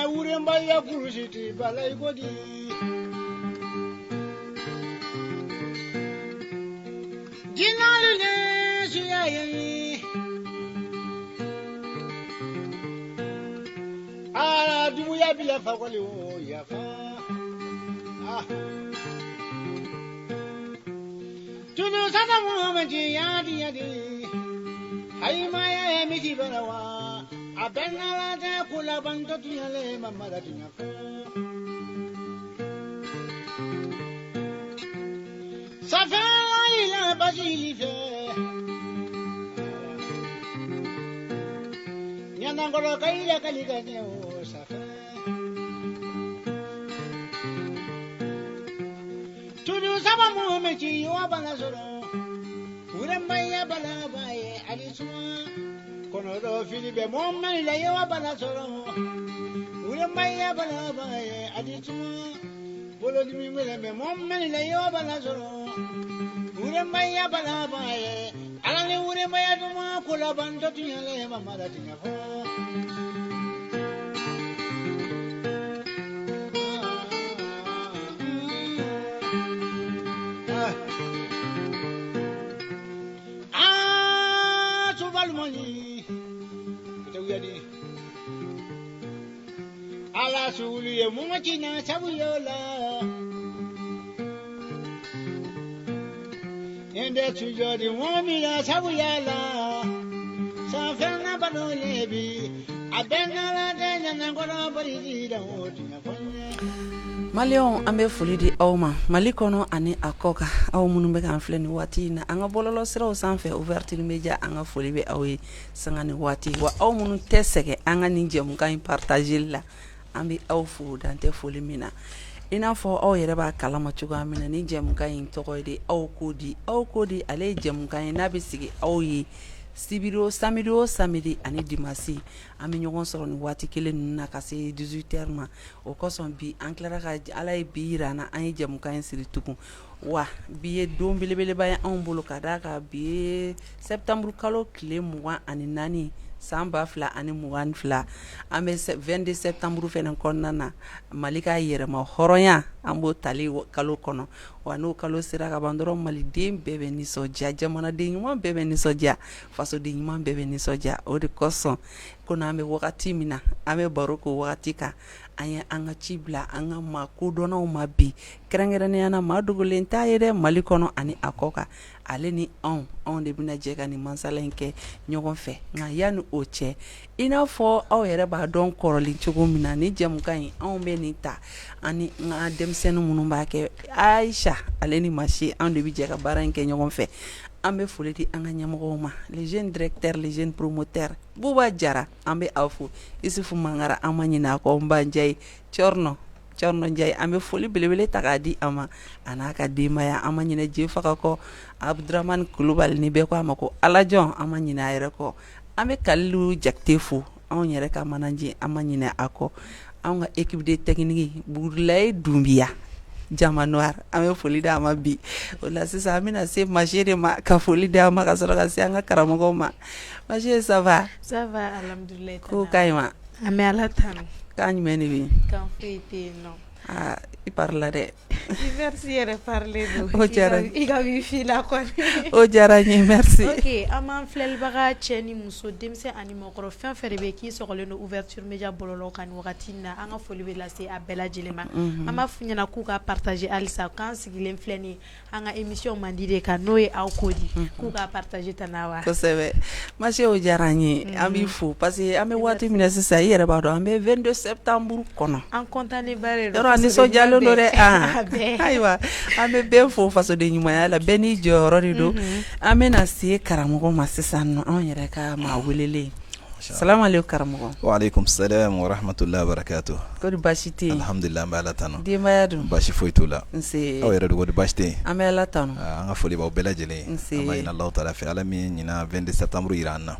uremba ya kurusiti balai godi jinalu ne suyayi ala dumu ya bila fa kwali o ya fa tunu sana mu maji yadi hay ma ya miji barawa abenala de kula banto tuyale mamara tunyako safala ila basili fe nyana ngolo kaila kalika ne o safa tudu sama mu mechi yo bana soro urembaya bala baye alisuma kono do filibe momman la yo bana soro urembaya bala baye alisuma bolo dimi mele be momman la yo bana soro urembaya bala baye alale urembaya duma kula bando tinyale mamara tinyafo ala sulu ye mumachina sabuyola ende tujodi momila sabuyala safena banolebi abenala de nyangora baridi da otinya fonye Malion ambe foli di awma Mali kono ani akoka aw munu be kan fleni wati na anga bololo siraw sanfɛ ouverture media anga foli be awe sangani wati wa aw munu teseke anga ni jemu kan partager la ambi aw fu dante foli mina ina fo aw yɛrɛ b'a kalama cogoya min na ni jemu kan tɔgɔ de aw kodi ale jemu kan na be sigi aw ye sibiro samedi ani dimasi an bɛ ɲɔgɔn sɔrɔ ni waati kelen ninnu na ka se 18h ma o kosɔn bi an tilara ka ala ye bi yira na an ye jɛmukan in siri tugun wa bi ye don belebeleba ye anw bolo ka d'a kan bi ye septembre kalo tile 24 san 2022 an bɛ 22 septembre fɛnɛ kɔnɔna na Mali ka yɛrɛma hɔrɔnya an b'o tali kalo kɔnɔ wa n'o kalo sera ka ban dɔrɔn maliden bɛɛ bɛ nisɔndiya jamanaden ɲuman bɛɛ bɛ nisɔndiya fasoden ɲuman bɛɛ bɛ nisɔndiya o de kosɔn ko n'an bɛ wagati min na an bɛ baro ko wagati kan an ye an ka ci bila an ka maa kodɔnnaw ma bi kɛrɛnkɛrɛnnenya na maa dogolen t'a ye dɛ Mali kɔnɔ ani a kɔ kan ale ni anw de bɛna jɛ ka nin masala in kɛ ɲɔgɔn fɛ nka yanni o cɛ i n'a fɔ aw yɛrɛ b'a dɔn kɔrɔlen cogo min na ni jɛmukan in anw bɛ nin ta ani n ka denmisɛnnin minnu b'a kɛ Aisha ale ni Masi anw de bɛ jɛ ka baara in kɛ ɲɔgɔn fɛ an bɛ foli di an ka ɲɛmɔgɔw ma les jeunes directeurs les jeunes promoteurs Buba Jara an bɛ aw fo Isufu Mangara an ma ɲinɛ a kɔ Nba Njayi Cɔrnɔ Njayi an bɛ foli belebele ta k'a di a ma a n'a ka denbaya an ma ɲinɛ Jefaga kɔ Abdramani Kulubali ni bɛɛ ko a ma ko Alajɔn an ma ɲinɛ a yɛrɛ kɔ an bɛ Kalilu Jakite fo anw yɛrɛ ka manager an ma ɲinɛ a kɔ anw ka équipe de technique Burulayi Dunbiya Jama Noir an bɛ foli d'a ma bi o la sisan an bɛna se Masi de ma ka foli d'a ma ka sɔrɔ ka se an ka karamɔgɔw ma Masi ça va alhamdulilayi ko ka ɲi ma an bɛ Ala tanu kan jumɛn de bɛ yen kan foyi tɛ yen nɔ i parla dɛ merci yɛrɛ parler do o diyara i ka wifi la kɔni o diyara n ye merci ok an b'an filɛlibaga cɛ ni muso denmisɛn ani mɔgɔkɔrɔ fɛn fɛn de bɛ k'i sɔgɔlen don ouverture media bɔlɔlɔ kan nin wagati in na an ka foli bɛ lase a bɛɛ lajɛlen ma an b'a f'u ɲɛna k'u ka partager halisa k'an sigilen filɛ nin ye an ka émission mandi de kan n'o ye aw ko di k'u ka partager tana wa kosɛbɛ Masi o diyara n ye an b'i fo parce que an bɛ waati min na sisan i yɛrɛ b'a dɔn an bɛ 22 septembre kɔnɔ an content ba de don yɔrɔ an nisɔndiyalen don dɛ ayiwa an bɛ bɛɛ fo fasoden ɲumanya la bɛɛ n'i jɔyɔrɔ de don an bɛna se karamɔgɔ ma sisan nɔ anw yɛrɛ ka maa welelen salamu aleykum karamɔgɔ wa aleykum salam wa rahmatullahi wa barakatuh kodi baasi tɛ yen alhamdulillah an bɛ Ala tanu denbaya dun baasi foyi t'u la nse aw yɛrɛ de kodi baasi tɛ yen an bɛ Ala tanu an ka foli b'aw bɛɛ lajɛlen nse an b'a ɲini Alahu taala fɛ Ala min ɲina 22 septembre yira an na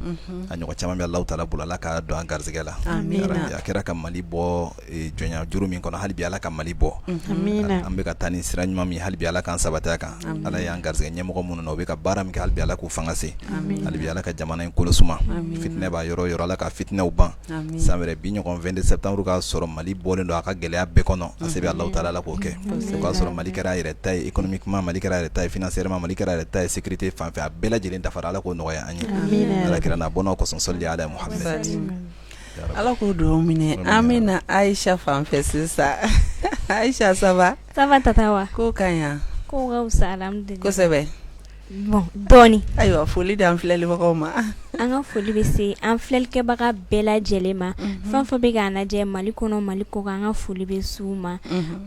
a ɲɔgɔn caman bɛ Alahu taala bolo Ala k'a don an garizɛgɛ la amina a kɛra ka Mali bɔ jɔnya juru min kɔnɔ hali bi Ala ka Mali bɔ amina an bɛ ka taa ni sira ɲuman min hali bi Ala k'an sabati a kan Ala y'an garizɛgɛ ɲɛmɔgɔ minnu na u bɛ ka baara min kɛ hali bi Ala k'u fanga se hali bi Ala ka jamana in kolo suma fitinɛ b'a yɔrɔ yɔrɔ Ala ka fitinɛw ban san wɛrɛ bi ɲɔgɔn 22 septembre ka sɔrɔ Mali bɔlen don a ka gɛlɛya bɛɛ kɔnɔ a se bɛ Alahu taala la k'o kɛ o ka sɔrɔ Mali kɛra a yɛrɛ ta ye économiquement Mali kɛra a yɛrɛ ta ye financièrement Mali kɛra a yɛrɛ ta ye sécurité fan fɛ a bɛɛ lajɛlen dafara Ala k'o nɔgɔya an ye Ala kira n'a bɔnnaw kɔsɔn sɔli ala Muhamɛd Ala k'o dugawu minɛ an bɛna Aisha fan fɛ sisan Aisha ça va Tata wa ko ka ɲi ko ka wusa alhamdulilayi kosɛbɛ bon dɔɔni ayiwa foli di an filɛlibagaw ma an ka foli bɛ se an filɛlikɛbaga bɛɛ lajɛlen ma fɛn fɛn bɛ k'an lajɛ Mali kɔnɔ Mali kɔ kan an ka foli bɛ s'u ma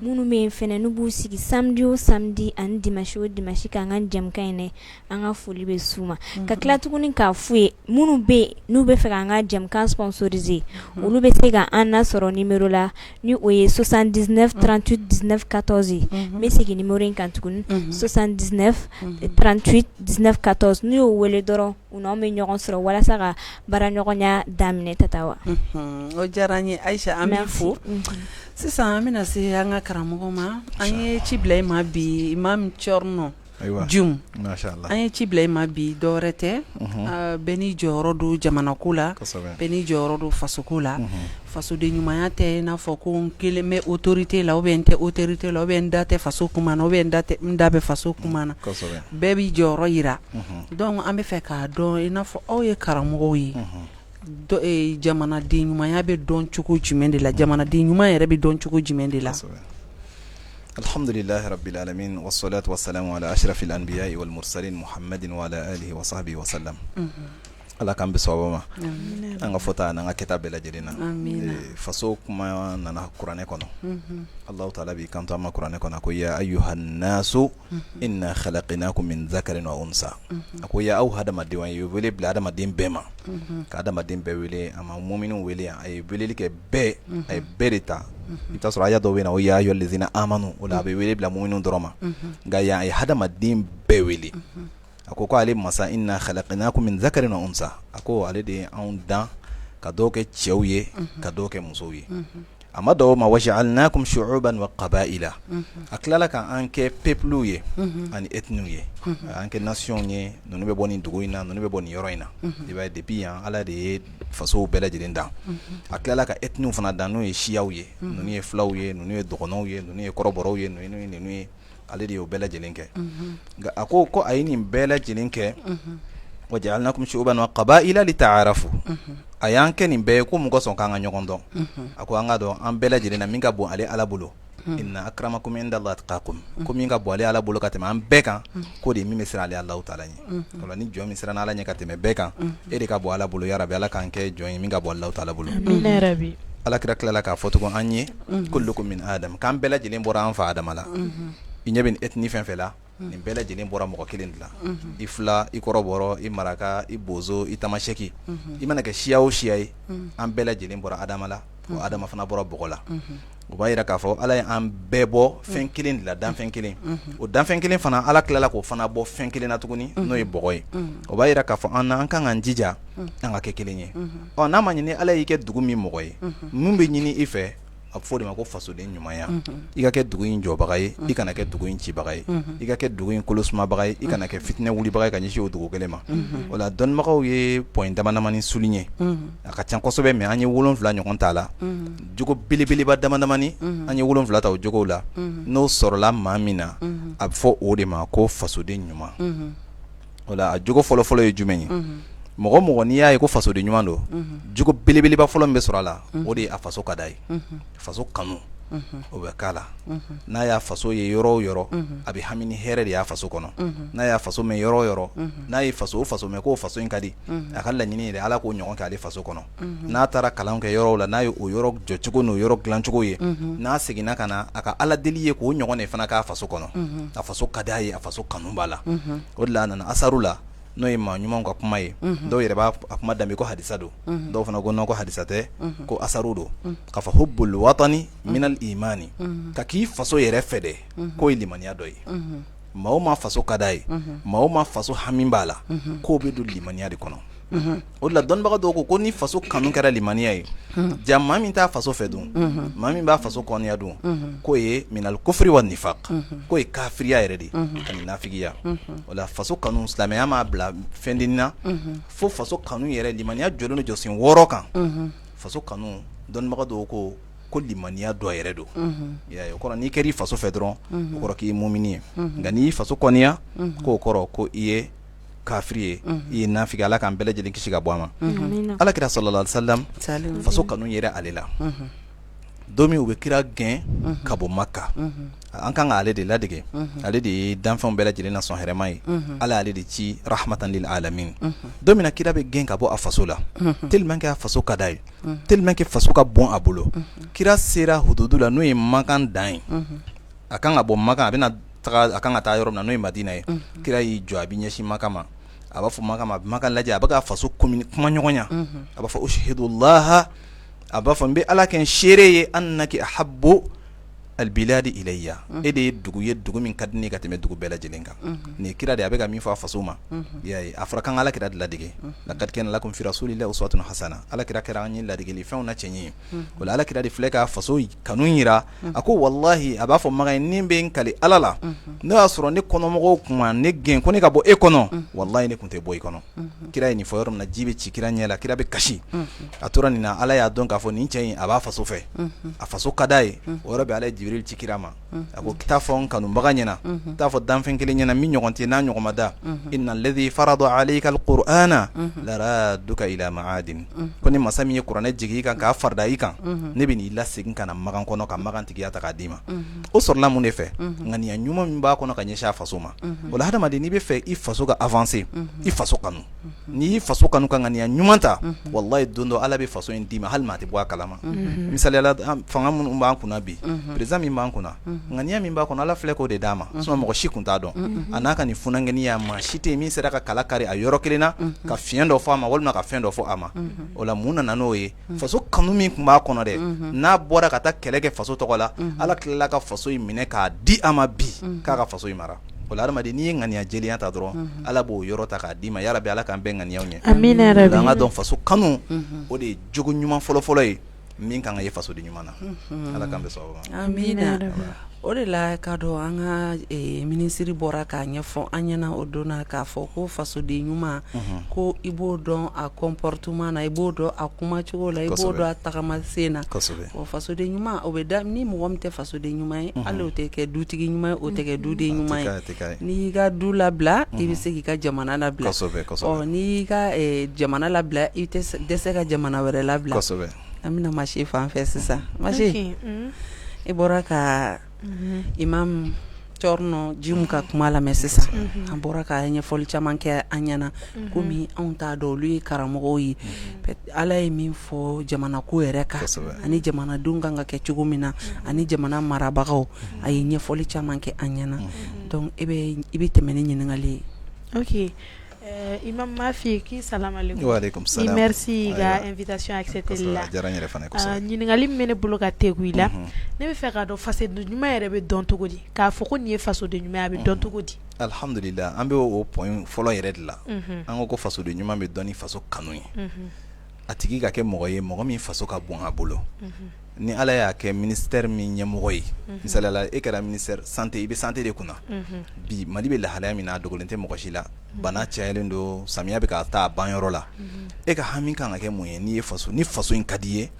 minnu bɛ yen fɛnɛ n'u b'u sigi samedi o samedi ani dimanche o dimanche k'an ka jɛmukan in dɛ an ka foli bɛ s'u ma ka tila tuguni k'a f'u ye minnu bɛ yen n'u bɛ fɛ k'an ka jɛmukan sponsoriser olu bɛ se ka an nasɔrɔ numéro la ni o ye 79 38 19 14 n bɛ segin numéro in kan tuguni 79 38 19 14 n'u y'o wele dɔrɔn u n'anw bɛ ɲɔgɔn sɔrɔ walasa ka baaraɲɔgɔnya daminɛ Tata wa o diyara an ye Aisha an b'i fo sisan an bɛna se an ka karamɔgɔ ma an ye ci bila i ma bi Imam Chorno Jum an ye ci bila i ma bi dɔwɛrɛ tɛ bɛɛ n'i jɔyɔrɔ don jamanako la bɛɛ n'i jɔyɔrɔ don fasoko la fasoden ɲumanya tɛ i n'a fɔ ko n kelen bɛ autorité la ou bien n tɛ autorité la ou bien n da tɛ faso kuma na ou bien n da bɛ faso kuma na bɛɛ b'i jɔyɔrɔ yira donc an bɛ fɛ k'a dɔn i n'a fɔ aw ye karamɔgɔw ye jamanaden ɲumanya bɛ dɔn cogo jumɛn de la jamanaden ɲuman yɛrɛ bɛ dɔn cogo jumɛn de la alhamdulillahi rabbil alamin wassalatu wassalamu ala ashrafil anbiya'i wal mursalin Muhammadin wa ala alihi wa sahbihi wa sallam Ala k'an bɛ sababa ma an ka fɔta n'an ka kɛta bɛɛ lajɛlen na faso kuma nana kuranɛ kɔnɔ Allahu taala b'i kanto an ma kuranɛ kɔnɔ ko ya ayyuhan nasu inna khalaqnakum min dhakarin wa unsa a ko ya aw hadamadenw ye wele bila hadamaden bɛɛ ma ka hadamaden bɛɛ wele a ma mu'minu wele a ye weleli kɛ bɛɛ a ye bɛɛ de ta i bɛ taa sɔrɔ aya dɔw bɛ yen na o ya ayyuhal ladzina amanu o la a bɛ wele bila mu'minu dɔrɔn ma nka yan a ye hadamaden bɛɛ wele a ko ale masa inna khalaqnakum min dhakarin wa unsa a ko ale de anw dan ka dɔw kɛ cɛw ye ka dɔw kɛ musow ye a ma dɔw ma waja'alnakum shu'uban wa qaba'ila a tilala ka an kɛ peuples ye ani ethnies ye an kɛ nations ye ninnu bɛ bɔ nin dugu in na ninnu bɛ bɔ nin yɔrɔ in na i b'a ye depuis yan Ala de ye fasow bɛɛ lajɛlen dan a tilala ka ethnies fana dan n'o ye siyaw ye ninnu ye fulaw ye ninnu ye dɔgɔnɔw ye ninnu ye kɔrɔbɔrɔw ye ninnu ye ale de y'o bɛɛ lajɛlen kɛ nka a ko a ye nin bɛɛ lajɛlen kɛ waja'alnakum shu'uban wa qaba'ila lita'arafu a y'an kɛ nin bɛɛ ye ko mun kosɔn k'an ka ɲɔgɔn dɔn a ko an ka dɔn an bɛɛ lajɛlen na min ka bon ale Ala bolo inna akramakum indallahi atqakum ko min ka bon ale Ala bolo ka tɛmɛ an bɛɛ kan ko de min bɛ siran ale Alahu taala ɲɛ o la ni jɔn min siran Ala ɲɛ ka tɛmɛ bɛɛ kan e de ka bon Ala bolo ya Rabbi Ala k'an kɛ jɔn ye min ka bon Alahu taala bolo Ala kira tilala k'a fɔ tugun an ye kullukum min adam k'an bɛɛ lajɛlen bɔra an fa Adama la i ɲɛ bɛ nin ethnie fɛn fɛn la nin bɛɛ lajɛlen bɔra mɔgɔ kelen de la i fila i kɔrɔbɔrɔ i maraka i bozo i tamasɛki i mana kɛ siya o siya ye an bɛɛ lajɛlen bɔra Adama la o Adama fana bɔra bɔgɔ la o b'a yira k'a fɔ Ala ye an bɛɛ bɔ fɛn kelen de la danfɛn kelen o danfɛn kelen fana Ala tilala k'o fana bɔ fɛn kelen na tuguni n'o ye bɔgɔ ye o b'a yira k'a fɔ an kan k'an jija an ka kɛ kelen ye ɔ n'a ma ɲini Ala y'i kɛ dugu min mɔgɔ ye mun bɛ ɲini i fɛ a bɛ fɔ de ma ko fasoden ɲumanya i ka kɛ dugu in jɔbaga ye i kana kɛ dugu in cibaga ye i ka kɛ dugu in kolosumabaga ye i kana kɛ fitinɛ wulibaga ye ka ɲɛsin o dugu kelen ma o la dɔnnibagaw ye point damadamani souligné a ka ca kosɛbɛ mais an ye 7 ɲɔgɔn t'a la jogo belebeleba damadamani an ye 7 ta o jogow la n'o sɔrɔla maa min na a bɛ fɔ o de ma ko fasoden ɲuman o la a jogo fɔlɔfɔlɔ ye jumɛn ye mɔgɔ mɔgɔ n'i y'a ye ko fasoden ɲuman don jogo belebeleba fɔlɔ min bɛ sɔrɔ a la o de ye a faso ka d'a ye faso kanu o bɛ k'a la n'a y'a faso ye yɔrɔ o yɔrɔ a bɛ hami ni hɛrɛ de y'a faso kɔnɔ n'a y'a faso mɛn yɔrɔ o yɔrɔ n'a ye faso o faso mɛn k'o faso in ka di a ka laɲini yɛrɛ Ala k'o ɲɔgɔn kɛ ale faso kɔnɔ n'a taara kalan kɛ yɔrɔw la n'a ye o yɔrɔ jɔcogo n'o yɔrɔ dilancogo ye n'a seginna ka na a ka Ala deli ye k'o ɲɔgɔn de fana k'a faso kɔnɔ a faso ka d'a ye a faso kanu b'a la o de la a nana asaru la n'o ye maa ɲumanw ka kuma ye dɔw yɛrɛ b'a kuma danbe ko hadisa don dɔw fana ko non ko hadisa tɛ ko asaru don k'a fɔ hubbul watani minal imani ka k'i faso yɛrɛ fɛ dɛ k'o ye limaniya dɔ ye maa o maa faso ka d'a ye maa o maa faso hami b'a la k'o bɛ don limaniya de kɔnɔ o la dɔnnibaga dɔw ko ni faso kanu kɛra limaniya ye ja maa min t'a faso fɛ dun maa min b'a faso kɔniya dun k'o ye minal kufri wa nifaq k'o ye kafiriya yɛrɛ de ani nafigiya o la faso kanu silamɛya m'a bila fɛn denni na fo faso kanu yɛrɛ limaniya jɔlen do jɔsen 6 kan faso kanu dɔnnibaga dɔw ko limaniya dɔ yɛrɛ do o kɔrɔ n'i kɛr'i faso fɛ dɔrɔn o kɔrɔ k'i ye mumini ye nka n'i y'i faso kɔniya k'o kɔrɔ ko i ye kafiri ye i ye nafigi Ala k'an bɛɛ lajɛlen kisi ka bɔ a ma Ala kira sallallahu alaihi wasallam faso kanu yɛrɛ ale la don min u bɛ kira gɛn ka bɔ Maka an kan ka ale de ladege ale de ye danfɛnw bɛɛ lajɛlen na sɔn hɛrɛma ye Ala y'ale de ci rahmatan lil alamin don min na kira bɛ gɛn ka bɔ a faso la tellement que a faso ka d'a ye tellement que faso ka bon a bolo kira sera hududu la n'o ye Makan dan ye a kan ka bɔ Makan a bɛna taga a kan ka taa yɔrɔ min na n'o ye Madina ye kira y'i jɔ a bɛ ɲɛsin Makan ma a b'a fɔ Makan ma a bɛ Makan lajɛ a bɛ ka faso kuma ɲɔgɔnya a b'a fɔ ushhidullaha a b'a fɔ n bɛ Ala kɛ n seere ye annaki ahabbu albiladi ilayya e de ye dugu min ka di ne ka tɛmɛ dugu bɛɛ lajɛlen kan nin kira de a bɛ ka min fɔ a faso ma a fɔra kan Ala kira de ladege laqad kana lakum fi rasulillahi uswatun hasana Ala kira kɛra an ye ladegeli fɛnw na cɛn ye o la Ala kira de filɛ ka faso kanu yira a ko wallahi a b'a fɔ Makan ni bɛ n kali Ala la n'o y'a sɔrɔ ne kɔnɔmɔgɔw kuma ne gɛn ko ne ka bɔ e kɔnɔ wallahi ne tun tɛ bɔ i kɔnɔ kira ye nin fɔ yɔrɔ min na ji bɛ ci kira ɲɛ la kira bɛ kasi a tora nin na Ala y'a dɔn k'a fɔ nin cɛ in a b'a faso fɛ a faso ka d'a ye o yɔrɔ bɛ Ala ye Jibril ci kira ma a ko taa fɔ n kanubaga ɲɛna taa fɔ danfɛn kelen ɲɛna min ɲɔgɔn tɛ n'a ɲɔgɔn ma da inna alladhi farada alayka alqur'ana laraduka ila ma'adin ko ni masa min ye kuranɛ jigi i kan k'a farida i kan ne bɛ n'i lasegin ka na Makan kɔnɔ ka Makan tigiya ta k'a d'i ma o sɔrɔla mun de fɛ ŋaniya ɲuman min b'a kɔnɔ ka ɲɛsin a faso ma o la hadamaden n'i bɛ fɛ i faso ka avancer i faso kanu n'i y'i faso kanu ka ŋaniya ɲuman ta wallahi don dɔ Ala bɛ faso in d'i ma hali maa tɛ bɔ a kalama misaliyala fanga minnu b'an kunna bi président min b'an kunna ŋaniya min b'a kɔnɔ Ala filɛ k'o de d'a ma sinon mɔgɔ si kun t'a dɔn a n'a ka nin funankɛniya maa si tɛ min sera ka kala kari a yɔrɔ kelen na ka fiɲɛ dɔ fɔ a ma walima ka fɛn dɔ fɔ a ma o la mun nana n'o ye faso kanu min kun b'a kɔnɔ dɛ n'a bɔra ka taa kɛlɛ kɛ faso tɔgɔ la Ala tilala ka faso in minɛ k'a di a ma bi k'a ka faso in mara o la adamaden n'i ye ŋaniya jɛlenya ta dɔrɔn Ala b'o yɔrɔ ta k'a d'i ma yarabi Ala k'an bɛɛ ŋaniyaw ɲɛ amina yarabi an ka dɔn faso kanu o de ye jogo ɲuman fɔlɔ-fɔlɔ ye min kan ka ye faso de ɲuman na Ala k'an bɛ sɔn o ma amina o de la ka dɔn an ka minisiri bɔra k'a ɲɛfɔ an ɲɛna o donna k'a fɔ ko fasoden ɲuman ko i b'o dɔn a comportement na i b'o dɔn a kumacogo la i b'o dɔn a tagamasen na o fasoden ɲuman o bɛ da ni mɔgɔ min tɛ fasoden ɲuman ye hali o tɛ kɛ dutigi ɲuman ye o tɛ kɛ duden ɲuman ye n'i y'i ka du labila i bɛ se k'i ka jamana labila n'i y'i ka jamana labila i tɛ dɛsɛ ka jamana wɛrɛ labila an bɛna Masi fan fɛ sisan Masi i bɔra ka Imam Chorno Jim ka kuma lamɛn sisan an bɔra ka ɲɛfɔli caman kɛ an ɲɛna komi anw t'a dɔn olu ye karamɔgɔw ye Ala ye min fɔ jamana ko yɛrɛ kan ani jamanadenw kan ka kɛ cogo min na ani jamana marabagaw a ye ɲɛfɔli caman kɛ an ɲɛna donc i bɛ tɛmɛ ni ɲininkali ye. Ok. Imam Mafi ki salam alaikum. Wa alaikum salam. Merci ga invitation accepté la. Ɲininkali min bɛ ne bolo ka tegu i la ne bɛ fɛ ka dɔn fasoden ɲuman yɛrɛ bɛ dɔn cogo di k'a fɔ ko nin ye fasoden ɲuman a bɛ dɔn cogo di. Alhamdulillah an bɛ o point fɔlɔ yɛrɛ de la an ko fasoden ɲuman bɛ dɔn ni faso kanu ye a tigi ka kɛ mɔgɔ ye mɔgɔ min faso ka bon a bolo ni Ala y'a kɛ ministère min ɲɛmɔgɔ ye misaliyala e kɛra ministère santé i bɛ santé de kunna bi Mali bɛ lahalaya min na a dogolen tɛ mɔgɔ si la bana cayalen don samiya bɛ ka taa a banyɔrɔ la e ka hami kan ka kɛ mun ye ni faso in ka di ye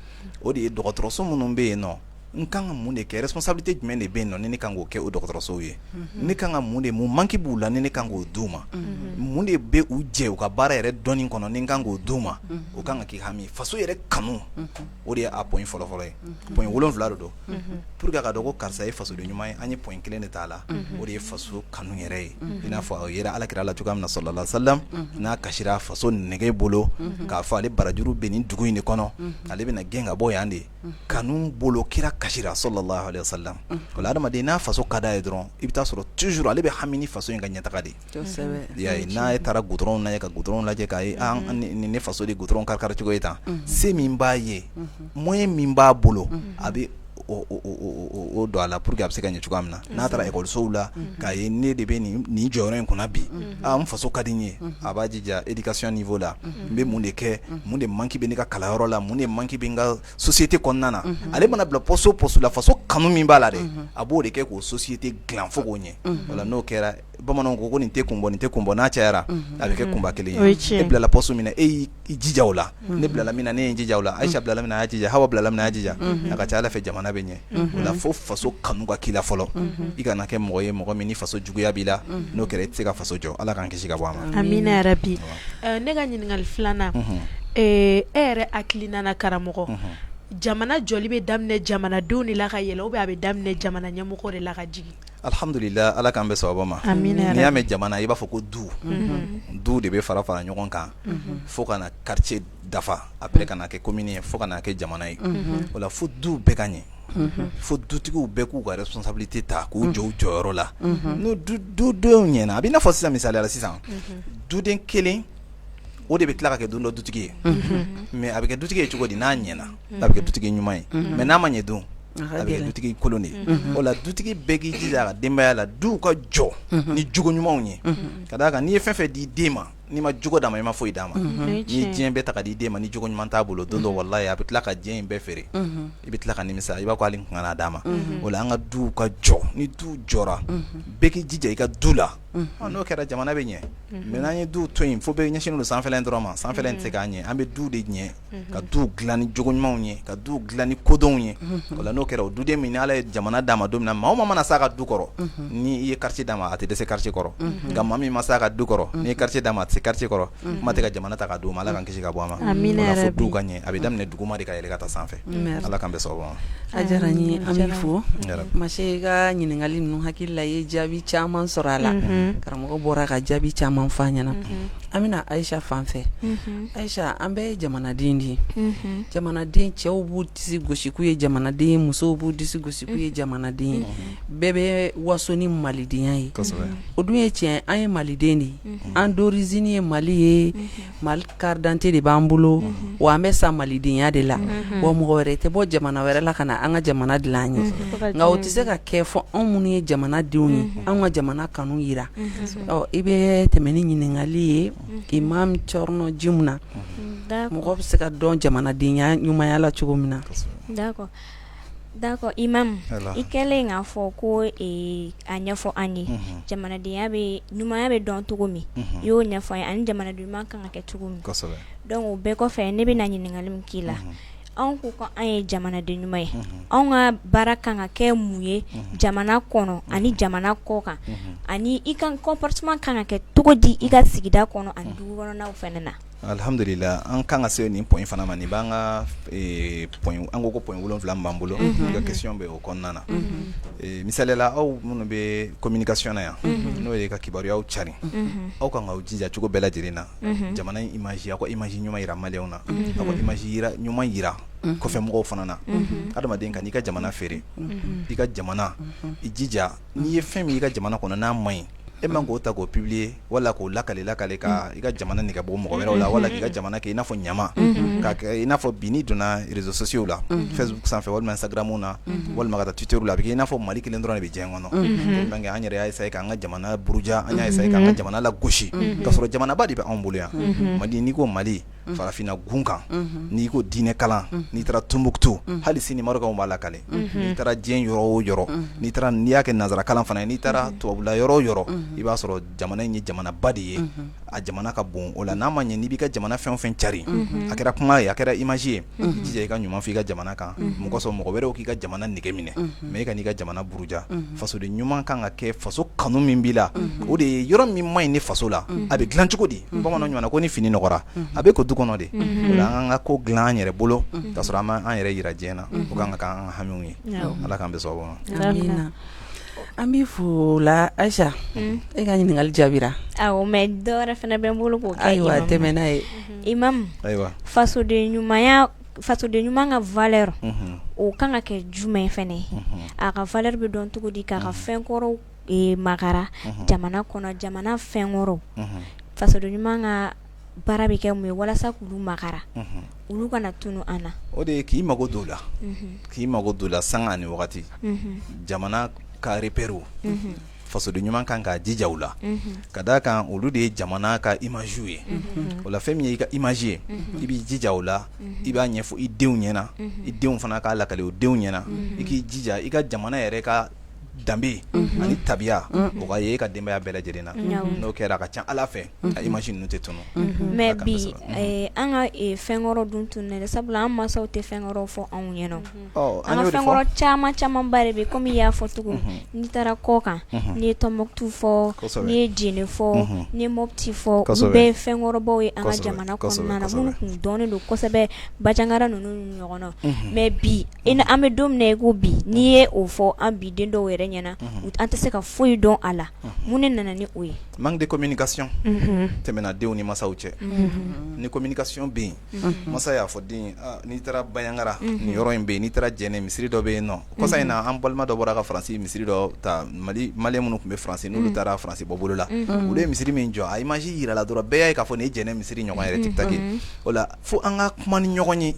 o de ye dɔgɔtɔrɔso minnu bɛ yen nɔ n kan ka mun de kɛ responsabilité jumɛn de bɛ yen nɔ ni ne kan k'o kɛ o dɔgɔtɔrɔsow ye ne kan ka mun manque b'u la ni ne kan k'o d'u ma mun de bɛ u jɛ u ka baara yɛrɛ dɔnni kɔnɔ ni n kan k'o d'u ma o kan ka k'i hami faso yɛrɛ kanu o de ye a point fɔlɔ-fɔlɔ ye point 7 de don pour que a ka dɔn ko karisa ye fasoden ɲuman ye an ye point 1 de t'a la o de ye faso kanu yɛrɛ ye i n'a fɔ a yera Alakira la cogoya min na sallallahu alaihi wasallam n'a kasira faso nɛgɛ bolo k'a fɔ ale barajuru bɛ nin dugu in de kɔnɔ ale bɛna gɛn ka bɔ yan de kanu bolo kira kasira sallallahu alaihi wasallam o la adamaden n'a faso ka d'a ye dɔrɔn i bɛ taa sɔrɔ toujours ale bɛ hami ni faso in ka ɲɛtaga de ye n'a ye taara goudron lajɛ ka goudron lajɛ k'a ye nin ne faso de goudron kari-kari cogo ye tan se min b'a ye moyen min b'a bolo a bɛ o do ala pour que a bɛ se ka ɲɛ cogoya min na n'a taara ekɔlisow la k'a ye ne de bɛ nin jɔyɔrɔ in kunna bi n faso ka di n ye a b'a jija éducation niveau la n bɛ mun de kɛ mun de manque bɛ ne ka kalanyɔrɔ la mun de manque bɛ n ka société kɔnɔna na ale mana bila poste o poste la faso kanu min b'a la dɛ a b'o de kɛ k'o société dilan fo k'o ɲɛ wala n'o kɛra bamananw ko nin tɛ kun bɔ n'a cayara a bɛ kɛ kunba kelen ye e bilala poste min na e y'i jija o la ne bilala min na ne ye n jija o la Aisha bilala min na a y'a jija Hawa bilala min na a y'a jija a ka ca Ala fɛ jamana bɛ ɲɛ o la fo faso kanu ka k'i la fɔlɔ i kana kɛ mɔgɔ ye mɔgɔ min ni faso juguya b'i la n'o kɛra i tɛ se ka faso jɔ Ala k'an kisi ka bɔ a ma amina yarabi ne ka ɲininkali filanan e yɛrɛ hakili nana karamɔgɔ jamana jɔli bɛ daminɛ jamanadenw de la ka yɛlɛ ou bien a bɛ daminɛ jamana ɲɛmɔgɔ de la ka jigin alhamdulillah Ala k'an bɛ sababa ma n'i y'a mɛn jamana i b'a fɔ ko du de bɛ fara ɲɔgɔn kan fo ka na quartier dafa après ka na kɛ commune ye fo ka na kɛ jamana ye o la fo du bɛɛ ka ɲɛ fo dutigiw bɛɛ k'u ka responsabilité ta k'u jɔ u jɔyɔrɔ la n'o dudenw ɲɛna a bɛ i n'a fɔ sisan misaliya la sisan duden kelen o de bɛ tila ka kɛ don dɔ dutigi ye mais a bɛ kɛ dutigi ye cogo di n'a ɲɛna a bɛ kɛ dutigi ɲuman ye mais n'a ma ɲɛ don a bɛ kɛ dutigi kolon de ye o la dutigi bɛɛ k'i jija a ka denbaya la duw ka jɔ ni jogo ɲumanw ye ka d'a kan n'i ye fɛn fɛn di den ma n'i ma jogo d'a ma i ma foyi d'a ma n'i ye diɲɛ bɛɛ ta ka di den ma ni jogo ɲuman t'a bolo don dɔ wallahi a bɛ tila ka diɲɛ in bɛɛ feere i bɛ tila ka nimisa i b'a ko hali n kun ka n'a d'a ma o la an ka duw ka jɔ ni du jɔra bɛɛ k'i jija i ka du la n'o kɛra jamana bɛ ɲɛ mais n'an ye du to yen fo bɛɛ ɲɛsinnen don sanfɛla in dɔrɔn ma sanfɛla in tɛ se k'a ɲɛ an bɛ du de ɲɛ ka du dilan ni jogo ɲumanw ye ka du dilan ni kodɔnw ye o la n'o kɛra o duden min ni Ala ye jamana d'a ma don min na maa o maa mana s'a ka du kɔrɔ ni i ye quartier d'a ma a tɛ dɛsɛ quartier kɔrɔ nka maa min ma s'a ka du kɔrɔ n'i ye quartier d'a ma a tɛ se quartier kɔrɔ kuma tɛ ka jamana ta ka d'o ma Ala k'an kisi ka bɔ a ma o la fo du ka ɲɛ a bɛ daminɛ duguma de ka yɛlɛ ka taa sanfɛ Ala k'an bɛ sababa ma a diyara n ye an b'i fo Masɛ i ka ɲininkali ninnu hakili la i ye jaabi caman sɔrɔ a la karamɔgɔ bɔra ka jaabi caman fɔ an ɲɛna an bɛna Aisha fan fɛ Aisha an bɛɛ ye jamanaden de ye jamanaden cɛw b'u disi gosi k'u ye jamanaden ye musow b'u disi gosi k'u ye jamanaden ye bɛɛ bɛ waso ni malidenya ye o dun ye tiɲɛ an ye maliden de ye an d'origine ye Mali ye Mali carte d'identité de b'an bolo wa an bɛ sa malidenya de la wa mɔgɔ wɛrɛ tɛ bɔ jamana wɛrɛ la ka na an ka jamana dilan an ye nka o tɛ se ka kɛ fɔ anw minnu ye jamanadenw ye an ka jamana kanu yira i bɛ tɛmɛ ni ɲininkali ye Imam Chorno Jimuna mɔgɔ bɛ se ka dɔn jamanadenya ɲumanya la cogo min na d'accord Imam i kɛlen k'a fɔ ko a ɲɛfɔ an ye jamanadenya bɛ ɲumanya bɛ dɔn cogo min i y'o ɲɛfɔ an ye ani jamanaden ɲuman kan ka kɛ cogo min donc o bɛɛ kɔfɛ ne bɛna ɲininkali min k'i la anw ko ko an ye jamanaden ɲuman ye anw ka baara kan ka kɛ mun ye jamana kɔnɔ ani jamana kɔ kan ani i ka comportement kan ka kɛ cogo di i ka sigida kɔnɔ ani dugu kɔnɔnaw fɛnɛ na alhamdulillah an kan ka se nin point fana ma nin b'an ka point an ko point 7 min b'an bolo i ka question bɛ o kɔnɔna na misaliyala aw minnu bɛ communication na yan n'o ye ka kibaruyaw cari aw kan k'aw jija cogo bɛɛ lajɛlen na jamana image aw ka image ɲuman yira maliyɛnw na aw ka image ɲuman yira kɔfɛ mɔgɔw fana na adamaden kan n'i ka jamana feere i ka jamana i jija n'i ye fɛn min i ka jamana kɔnɔ n'a man ɲi e man k'o ta k'o publier wala k'o lakale ka i ka jamana nɛgɛ bɔ mɔgɔ wɛrɛw la wala k'i ka jamana kɛ i n'a fɔ ɲama k'a kɛ i n'a fɔ bi n'i donna réseaux sociaux la Facebook sanfɛ walima Instagram na walima ka taa Twitter la a bɛ kɛ i n'a fɔ Mali kelen dɔrɔn de bɛ diɲɛ kɔnɔ donc an yɛrɛ y'a essayer k'an ka jamana buruja an y'a essayer k'an ka jamana lagosi k'a sɔrɔ jamanaba de bɛ anw bolo yan Mali n'i ko Mali farafinna gun kan n'i ko diinɛ kalan n'i taara Tombouctou hali sini Marocains b'a lakale n'i taara diɲɛ yɔrɔ o yɔrɔ n'i y'a kɛ nanzara kalan fana ye n'i taara tubabula yɔrɔ o yɔrɔ i b'a sɔrɔ jamana in ye jamanaba de ye a jamana ka bon o la n'a ma ɲɛ n'i b'i ka jamana fɛn o fɛn cari a kɛra kuma ye a kɛra image ye jija i ka ɲuman fɔ i ka jamana kan mɔgɔ sɔrɔ mɔgɔ wɛrɛw k'i ka jamana nege minɛ mais e ka n'i ka jamana buruja fasoden ɲuman kan ka kɛ faso kanu min b'i la o de ye yɔrɔ min man ɲi ne faso la a bɛ dilan cogo di bamananw ɲɔgɔnna ko ni fini nɔgɔra a bɛ ko du kɔnɔ de o la an ka ko dilan an yɛrɛ bolo k'a sɔrɔ an b'an yɛrɛ yira diɲɛ na o kan ka kɛ an ka hamiw ye Ala k'an bɛ sababa ma an b'i fo la Aisha e ka ɲininkali jaabira awɔ mais dɔ wɛrɛ fana bɛ n bolo k'o kɛ ayiwa tɛmɛ n'a ye Imam fasoden ɲuman ka valeur o kan ka kɛ jumɛn fɛnɛ a ka valeur bɛ dɔn cogo di k'a ka fɛn kɔrɔw magara jamana kɔnɔ jamana fɛn kɔrɔw fasoden ɲuman ka baara bɛ kɛ mun ye walasa k'ulu makara olu kana tunu an na o de k'i mago don la k'i mago don la sanga ni wagati jamana ka repéro fasoden ɲuman kan k'a jija u la ka d'a kan olu de ye jamana ka image ye o la fɛn min ye i ka image ye i b'i jija u la i b'a ɲɛfɔ i denw ɲɛna i denw fana k'a lakale o denw ɲɛna i k'i jija i ka jamana yɛrɛ ka danbe ani tabiya o ka ye e ka denbaya bɛɛ lajɛlen na n'o kɛra a ka ca Ala fɛ a image ninnu tɛ tunu mais bi an ka fɛnkɔrɔ dun tunnen dɛ sabula an masaw tɛ fɛnkɔrɔ fɔ anw ɲɛna an ka fɛnkɔrɔ caman ba de bɛ komi i y'a fɔ cogo n'i taara kɔ kan n'i ye Tɔnbɔkutu fɔ n'i ye Jene fɔ n'i ye Mopti fɔ olu bɛɛ ye fɛnkɔrɔbaw ye an ka jamana kɔnɔna na minnu kun dɔnnen don kosɛbɛ Bajangara ninnu ni ɲɔgɔn na mais bi an bɛ don min na i ko bi n'i ye o fɔ an bi den dɔw yɛrɛ ɲɛna an tɛ se ka foyi dɔn a la mun ne nana ni o ye manque de communication tɛmɛna denw ni masaw cɛ ni communication bɛ yen masa y'a fɔ den n'i taara Bajangara ni yɔrɔ in bɛ yen n'i taara Jɛnɛ misiri dɔ bɛ yen nɔ kɔsa in na an balima dɔ bɔra ka Faransi misiri dɔ ta malien minnu tun bɛ Faransi n'olu taara Faransi bɔ bolo la olu ye misiri min jɔ a image yirala dɔrɔn bɛɛ y'a ye k'a fɔ nin ye Jɛnɛ misiri ɲɔgɔn yɛrɛ tic-tac o la fo an ka kuma ni ɲɔgɔn ye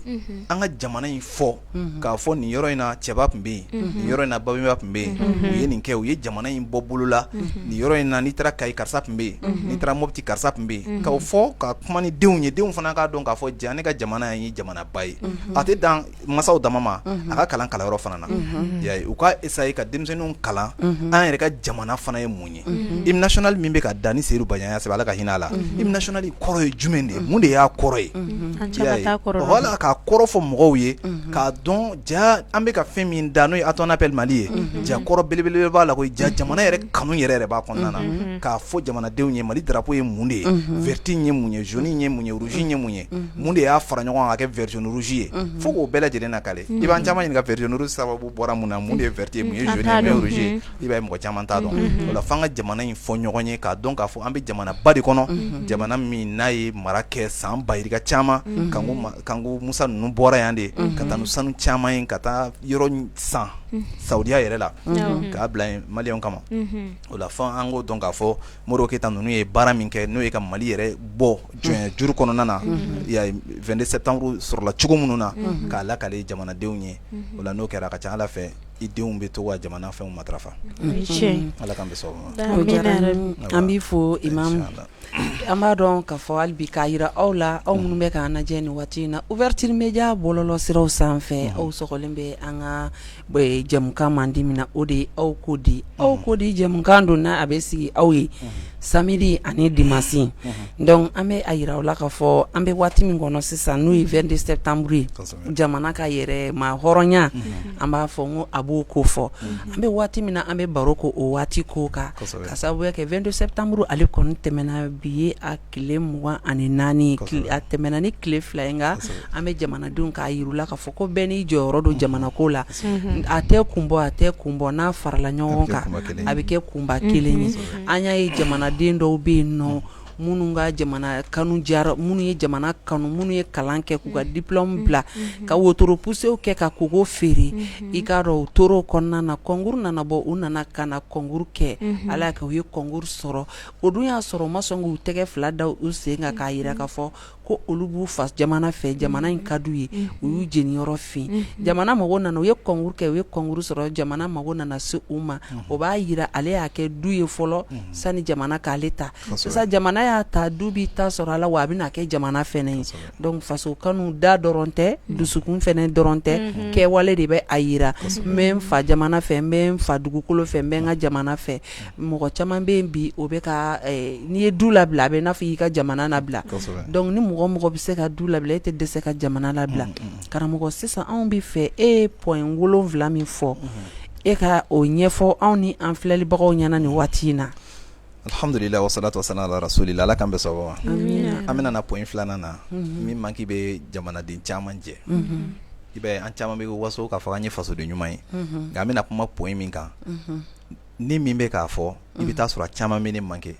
an ka jamana in fɔ k'a fɔ nin yɔrɔ in na cɛba tun bɛ yen nin yɔrɔ in na babɛnba tun bɛ yen u ye nin kɛ u ye jamana in bɔ bolo la nin yɔrɔ in na n'i taara Kayi karisa tun bɛ yen n'i taara Mopti karisa tun bɛ yen k'o fɔ ka kuma ni denw ye denw fana k'a dɔn k'a fɔ ja ne ka jamana ye jamanaba ye a tɛ dan masaw dama ma a ka kalan kalanyɔrɔ fana na u ka essayer ka denmisɛnninw kalan an yɛrɛ ka jamana fana ye mun ye hymne national min bɛ ka da ni Seyidu Bajanya sɛbɛn Ala ka hinɛ a la hymne national kɔrɔ ye jumɛn de ye mun de y'a kɔrɔ ye voilà k'a kɔrɔ fɔ mɔgɔw ye k'a dɔn ja an bɛ ka fɛn min da n'o ye Aton appel Mali ye ja kɔrɔ belebele b'a la ko ja jamana yɛrɛ kanu yɛrɛ b'a kɔnɔna na k'a fɔ jamanadenw ye Mali drapeau ye mun de ye vert ye mun ye jaune ye mun ye rouge ye mun ye mun de y'a fara ɲɔgɔn kan ka kɛ vert jaune rouge ye fo k'o bɛɛ lajɛlen nakale i b'an caman ɲininka vert jaune rouge sababu bɔra mun na mun de ye vert ye mun ye jaune ye mun ye rouge ye i b'a ye mɔgɔ caman t'a dɔn o la f'an ka jamana in fɔ ɲɔgɔn ye k'a dɔn k'a fɔ an bɛ jamana ba de kɔnɔ jamana min n'a ye mara kɛ san bayirika caman kanko Musa ninnu bɔra yan de ka taa ni sanu caman ye ka taa yɔrɔ san Saudiya yɛrɛ la k'a bila maliyɛnw kama o la fɔ an k'o dɔn k'a fɔ Modibo Keyita ninnu ye baara min kɛ n'o ye ka Mali yɛrɛ bɔ jɔnya juru kɔnɔna na 22 septembre sɔrɔla cogo minnu na k'a lakale jamanadenw ye o la n'o kɛra a ka ca Ala fɛ i denw bɛ to ka jamana fɛnw matarafa Ala k'an bɛ sɔn o ma an b'i fo imam an b'a dɔn k'a fɔ hali bi k'a yira aw la aw minnu bɛ k'an lajɛ nin waati in na ouverture media bɔlɔlɔ siraw sanfɛ aw sɔgɔlen bɛ an ka jɛmukan man di min na o de ye aw ko di jɛmukan don n'a a bɛ sigi aw ye samedi ani dimanche donc an bɛ a yira aw la k'a fɔ an bɛ waati min kɔnɔ sisan n'o ye 22 septembre ye jamana ka yɛrɛ ma hɔrɔnya an b'a fɔ n ko a b'o ko fɔ an bɛ waati min na an bɛ baro ko o waati ko kan ka sababuya kɛ 22 septembre ale kɔni tɛmɛna bi ye a tile 24 a tɛmɛna ni tile 2 ye nka an bɛ jamanadenw k'a yir'u la k'a fɔ ko bɛɛ n'i jɔyɔrɔ don jamana ko la a tɛ kunbɔ n'a farala ɲɔgɔn kan a bɛ kɛ kunba kelen ye an y'a ye jamanaden dɔw bɛ yen nɔ minnu ka jamana kanu jara minnu ye jamana kanu minnu ye kalan kɛ k'u ka diplôme bila ka wotoro pusew kɛ ka kogo feere i k'a dɔn o toro kɔnɔna na concours nana bɔ u nana ka na concours kɛ Ala y'a kɛ u ye concours sɔrɔ o dun y'a sɔrɔ u ma sɔn k'u tɛgɛ fila da u sen kan k'a jira k'a fɔ ko olu b'u fa jamana fɛ jamana in ka d'u ye u y'u jeniyɔrɔ fin jamana mago nana u ye concours kɛ u ye concours sɔrɔ jamana mago nana se u ma o b'a jira ale y'a kɛ du ye fɔlɔ sani jamana k'ale ta sisan jamana y'a ta du b'i ta sɔrɔ a la wa a bɛna kɛ jamana fɛnɛ ye donc faso kanu da dɔrɔn tɛ dusukun fɛnɛ dɔrɔn tɛ kɛwale de bɛ a jira n bɛ n fa jamana fɛ n bɛ n fa dugukolo fɛ n bɛ n ka jamana fɛ mɔgɔ caman bɛ yen bi o bɛ ka n'i ye du labila a bɛ n'a fɔ i y'i ka jamana labila donc ni mɔgɔ bɛ se ka du labila e tɛ dɛsɛ ka jamana labila karamɔgɔ sisan anw bɛ fɛ e ye point 7 min fɔ e ka o ɲɛfɔ anw ni an filɛlibagaw ɲɛna nin waati in na alhamdulillah wa salatu wa salam ala rasulillah Ala k'an bɛ sɔn ma an bɛna na point 2 na min manki bɛ jamanaden caman jɛ i bɛ an caman bɛ waso k'a fɔ an ye fasoden ɲuman ye nka an bɛna kuma point min kan ni min bɛ k'a fɔ i bɛ taa sɔrɔ caman bɛ ne manke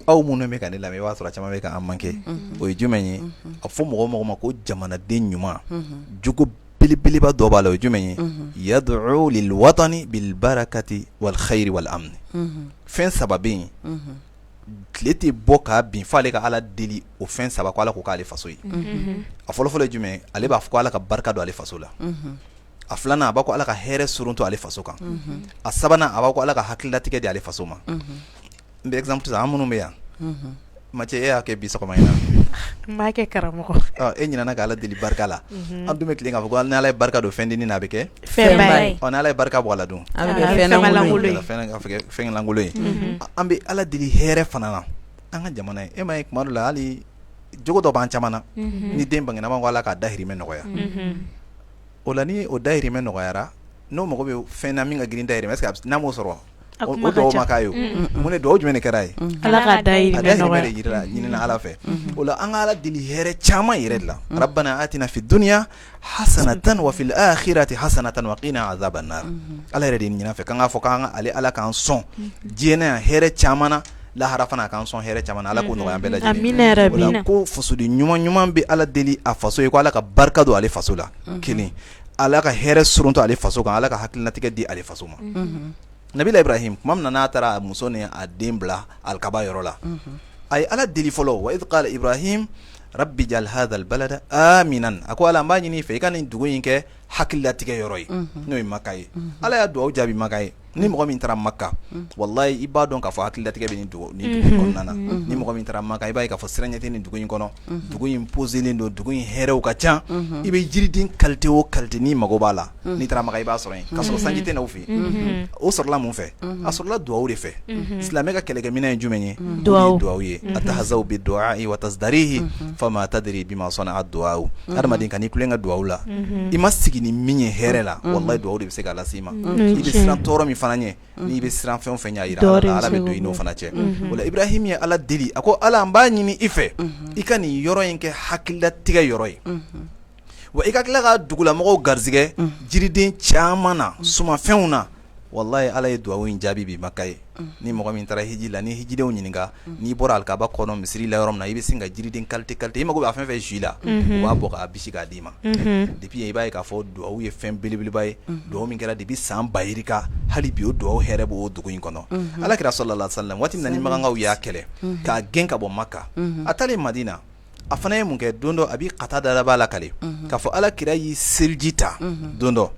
aw minnu bɛ ka ne lamɛn i b'a sɔrɔ caman bɛ ka an manke o ye jumɛn ye a fɔ mɔgɔ ma ko jamanaden ɲuman jogo belebeleba dɔ b'a la o ye jumɛn ye yad'u lil watani bil barakati wal khairi wal amni fɛn saba bɛ yen tile tɛ bɔ ka bin fɔ ale ka ala deli o fɛn saba ko ala ko k'ale faso ye a fɔlɔfɔlɔ ye jumɛn ale b'a fɔ ko ala ka barika don ale faso la a filanan a b'a ko ala ka hɛrɛ surun to ale faso kan a sabanan a b'a ko ala ka hakililatigɛ di ale faso ma n bɛ exemple sisan an minnu bɛ yan Mathieu e y'a kɛ bi sɔgɔma in na n b'a kɛ karamɔgɔ e ɲinana ka ala deli barika la an dun bɛ tilen k'a fɔ ko ni ala ye barika don fɛn dennin na a bɛ kɛ fɛnba ye ni ala ye barika bɔ a la dun a bɛ kɛ fɛnlankolon ye fɛnlankolon ye an bɛ ala deli hɛrɛ fana na an ka jamana ye e ma ye tuma dɔ la hali jogo dɔ b'an caman na ni den bangena b'an ko ala k'a dahirimɛ nɔgɔya o la ni o dahirimɛ nɔgɔyara n'o mago bɛ fɛn na min ka girin dahirimɛ est-ce que n'a m'o sɔrɔ o dɔw ma k'a ye mun de dɔw jumɛn de kɛra ye ala ka dahirimɛ nɔgɔya de yirala ɲinina ala fɛ o la an ka ala deli hɛrɛ caman yɛrɛ de la rabbana atina fi dunya hasanatan wa fil akhirati hasanatan wa qina azaban nar ala yɛrɛ de ɲinina fɛ k'an k'a fɔ k'an ale ala k'an sɔn diɲɛ na hɛrɛ caman na lahara fana k'an sɔn hɛrɛ caman na ala k'o nɔgɔya an bɛɛ lajɛlen amina yarabi o la ko fasodi ɲuman bɛ ala deli a faso ye ko ala ka barika don ale faso la kelen ala ka hɛrɛ surun to ale faso kan ala ka hakilinatigɛ di ale faso ma Nabila Ibrahim kuma min na n'a taara a muso ni a den bila alikaba yɔrɔ la a ye ala deli fɔlɔ wa idh qala Ibrahim rabbi jal hadha albalada aminan a ko ala n b'a ɲini i fɛ i ka nin dugu in kɛ hakililatigɛ yɔrɔ ye n'o ye Maka ye ala y'a dugawu jaabi Maka ye ni mɔgɔ min taara Maka wallahi i b'a dɔn k'a fɔ hakililatigɛ bɛ nin dugu kɔnɔna na ni mɔgɔ min taara Maka i b'a ye k'a fɔ siranɲɛ tɛ nin dugu in kɔnɔ dugu in poselen don dugu in hɛrɛw ka ca i bɛ jiriden qualité o qualité n'i mago b'a la n'i taara Maka i b'a sɔrɔ yen k'a sɔrɔ sanji tɛ n'aw fɛ yen o sɔrɔla mun fɛ a sɔrɔla dugawu de fɛ silamɛ ka kɛlɛkɛminɛn ye jumɛn ye dugawu ye atahazaw bi du'a'i wa tasdarihi fama tadri bima sana'a du'a'u adamaden ka n'i kulen ka dugawu la i ma sigi ni min ye hɛrɛ la wallahi dugawu de bɛ se k'a lase i ma i bɛ siran tɔɔrɔ min fana ɲɛ n'i bɛ siran fɛn o fɛn y'a yira ala bɛ don i n'o fana cɛ o la Ibrahim ye ala deli a ko ala n b'a ɲini i fɛ i ka nin yɔrɔ in kɛ hakililatigɛ yɔrɔ ye wa i ka tila ka dugulamɔgɔw garizigɛ jiriden caman na sumafɛnw na wallahi ala ye dugawu in jaabi bi Maka ye ni mɔgɔ min taara hiji la ni hijidenw ɲininka n'i bɔra alikaba kɔnɔ misiri la yɔrɔ min na i bɛ sin ka jiriden qualité i mago bɛ a fɛn fɛn jus la u b'a bɔ k'a bisi k'a d'i ma depuis yen i b'a ye k'a fɔ dugawu ye fɛn belebeleba ye dugawu min kɛra depuis san bayirika hali bi o dugawu hɛrɛ b'o dugu in kɔnɔ alakira sallallahu alaihi wasallam waati min na ni magankaw y'a kɛlɛ k'a gɛn ka bɔ Maka a taalen Madina a fana ye mun kɛ don dɔ a bɛ Qatada b'a la kale k'a fɔ alakira y'i seliji ta don dɔ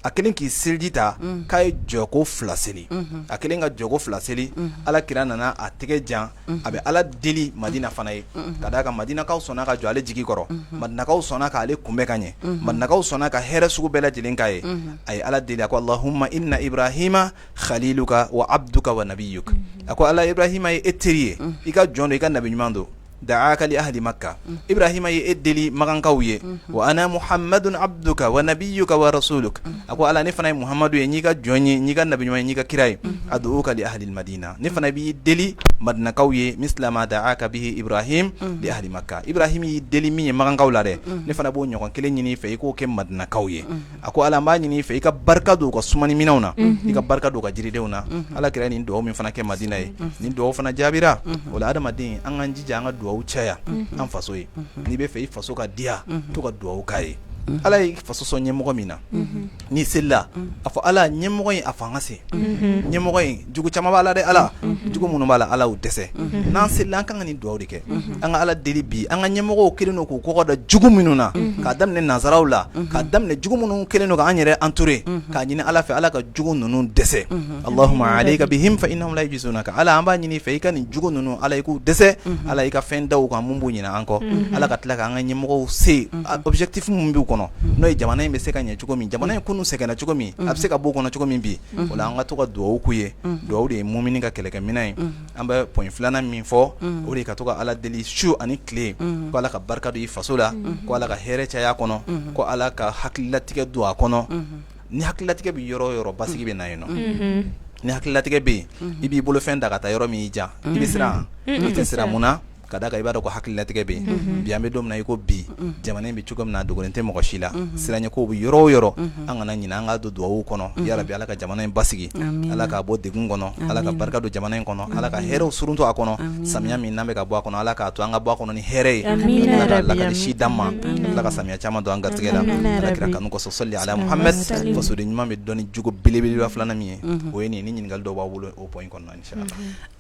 a kelen k'i seliji ta k'a ye jɔko 2 seli a kelen ka jɔko 2 seli alakira nana a tɛgɛ jan a bɛ ala deli Madina fana ye ka d'a kan Madinakaw sɔnna ka jɔ ale jigi kɔrɔ Madinakaw sɔnna k'ale kunbɛ ka ɲɛ Madinakaw sɔnna ka hɛrɛ sugu bɛɛ lajɛlen k'a ye a ye ala deli a ko Allahumma inna Ibrahima khaliluka wa abduka wa nabiyyuk a ko ala Ibrahima ye e teri ye i ka jɔn don i ka nabi ɲuman don da'aka li ahli Makka Ibrahima ye e deli magankaw ye wa ana Muhammadun abduka wa nabiyyuka wa rasuluk a ko ala ne fana ye Muhammadu ye n'i ka jɔn ye n'i ka nabi ɲuman ye n'i ka kira ye adu'uka li ahli Madina ne fana b'i deli Madinakaw ye mislama da'aka bihi Ibrahim li ahli Makka Ibrahim y'i deli min ye magankaw la dɛ ne fana b'o ɲɔgɔn kelen ɲini i fɛ i k'o kɛ Madinakaw ye a ko ala n b'a ɲini i fɛ i ka barika don u ka sumani minɛnw na i ka barika don u ka jiridenw na ala kira nin dugawu min fana kɛ Madina ye nin dugawu fana jaabira o la adamaden an k'an jija an ka dugawu caya an faso ye n'i bɛ fɛ i faso ka diya to ka dugawu k'a ye ala ye faso sɔn ɲɛmɔgɔ min na n'i selila a fɔ ala ɲɛmɔgɔ in a fanga se ɲɛmɔgɔ in jugu caman b'a la dɛ ala jugu minnu b'a la ala y'u dɛsɛ n'an selila an kan ka nin dugawu de kɛ an ka ala deli bi an ka ɲɛmɔgɔw kelen don k'u kɔgɔ da jugu minnu na k'a daminɛ nanzaraw la k'a daminɛ jugu minnu kelen don k'an yɛrɛ entouré k'a ɲini ala fɛ ala ka jugu ninnu dɛsɛ Allahumma alayka bihim fa innahum la yujizunaka ala an b'a ɲini fɛ i ka nin jugu ninnu ala i k'u dɛsɛ ala i ka fɛn da u kan mun b'u ɲinɛ an kɔ ala ka tila k'an ka ɲɛmɔgɔw se objectif mun b'u kɔnɔ n'o ye jamana in bɛ se ka ɲɛ cogo min jamana in kunu sɛgɛnna cogo min a bɛ se ka bɔ kɔnɔ cogo min bi o la an ka to ka dugawu k'u ye dugawu de ye mumini ka kɛlɛkɛminɛn ye an bɛ point 2nan min fɔ o de ye ka to ka ala deli su ani tile ko ala ka barika don i faso la ko ala ka hɛrɛ caya kɔnɔ ko ala ka hakililatigɛ don a kɔnɔ ni hakililatigɛ bɛ yɔrɔ o yɔrɔ basigi bɛ na yen nɔ ni hakililatigɛ bɛ yen i b'i bolo fɛn da ka taa yɔrɔ min y'i ja i bɛ siran i tɛ siran mun na ka da ka i b'a dɔn ko hakililatigɛ bɛ yen bi an bɛ don min na i ko bi jamana in bɛ cogo min na dogolen tɛ mɔgɔ si la siranɲɛ ko bɛ yɔrɔ o yɔrɔ an kana ɲinɛ an ka don duwawu kɔnɔ yarabi ala ka jamana in basigi ala ka bɔ degun kɔnɔ ala ka barika don jamana in kɔnɔ ala ka hɛrɛw surunto a kɔnɔ samiya min n'an bɛ ka bɔ a kɔnɔ ala k'a to an ka bɔ a kɔnɔ ni hɛrɛ ye ala ka lakali si d'an ma ala ka samiya caman don an garijɛgɛ la ala kira kanu kɔsɔn sɔli ala muhamɛd fasoden ɲuman bɛ dɔn ni jogo belebeleba filanan min ye o ye nin ni ɲininkali dɔw b'a bolo o point kɔnɔna inshallah.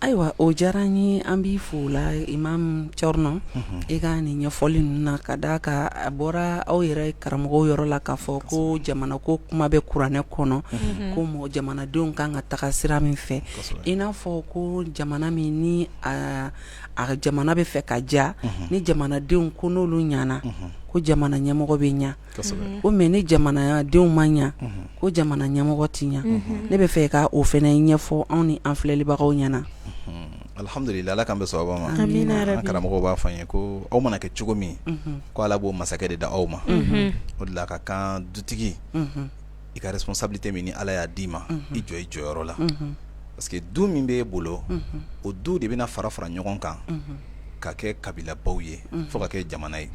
Ayiwa o diyara n ye an b'i fo la Imam Chorno i ka nin ɲɛfɔli ninnu na ka d'a kan a bɔra aw yɛrɛ karamɔgɔw yɔrɔ la k'a fɔ ko jamana ko kuma bɛ kuranɛ kɔnɔ ko mɔgɔ jamanadenw kan ka taga sira min fɛ i n'a fɔ ko jamana min ni a jamana bɛ fɛ ka ja ni jamanadenw ko n'olu ɲana ko jamana ɲɛmɔgɔ bɛ ɲa ko mais ni jamanadenw ma ɲa ko jamana ɲɛmɔgɔ ti ɲa ne bɛ fɛ ka o fɛnɛ ɲɛfɔ anw ni an filɛlibagaw ɲana. Alhamdulillah ala kan bɛ sababa ma amina an karamɔgɔw b'a fɔ an ye ko aw mana kɛ cogo min ko ala b'o masakɛ de da aw ma o de la ka kan dutigi i ka responsabilité min ni ala y'a d'i ma i jɔ i jɔyɔrɔ la parce que du min b'e bolo o du de bɛna fara fara ɲɔgɔn kan ka kɛ kabilabaw ye fo ka kɛ jamana ye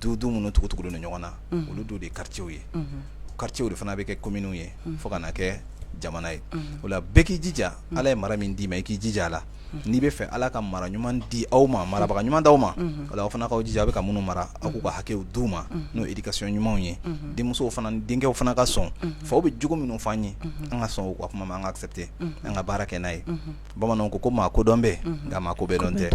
du minnu tugutugulen don ɲɔgɔn na olu du de ye quartiers ye quartiers de fana bɛ kɛ communes ye fo ka na kɛ jamana ye o la bɛɛ k'i jija ala ye mara min d'i ma i k'i jija a la n'i bɛ fɛ ala ka mara ɲuman di aw ma marabaga ɲuman d'aw ma o la aw fana k'aw jija aw bɛ ka minnu mara aw k'u ka hakɛw d'u ma n'o éducation ɲumanw ye denmusow fana denkɛw fana ka sɔn faw bɛ jogo minnu fɔ an ye an ka sɔn u ka kuma ma an ka accepter an ka baara kɛ n'a ye bamananw ko maa kodɔn bɛ nka maa ko bɛɛ dɔn tɛ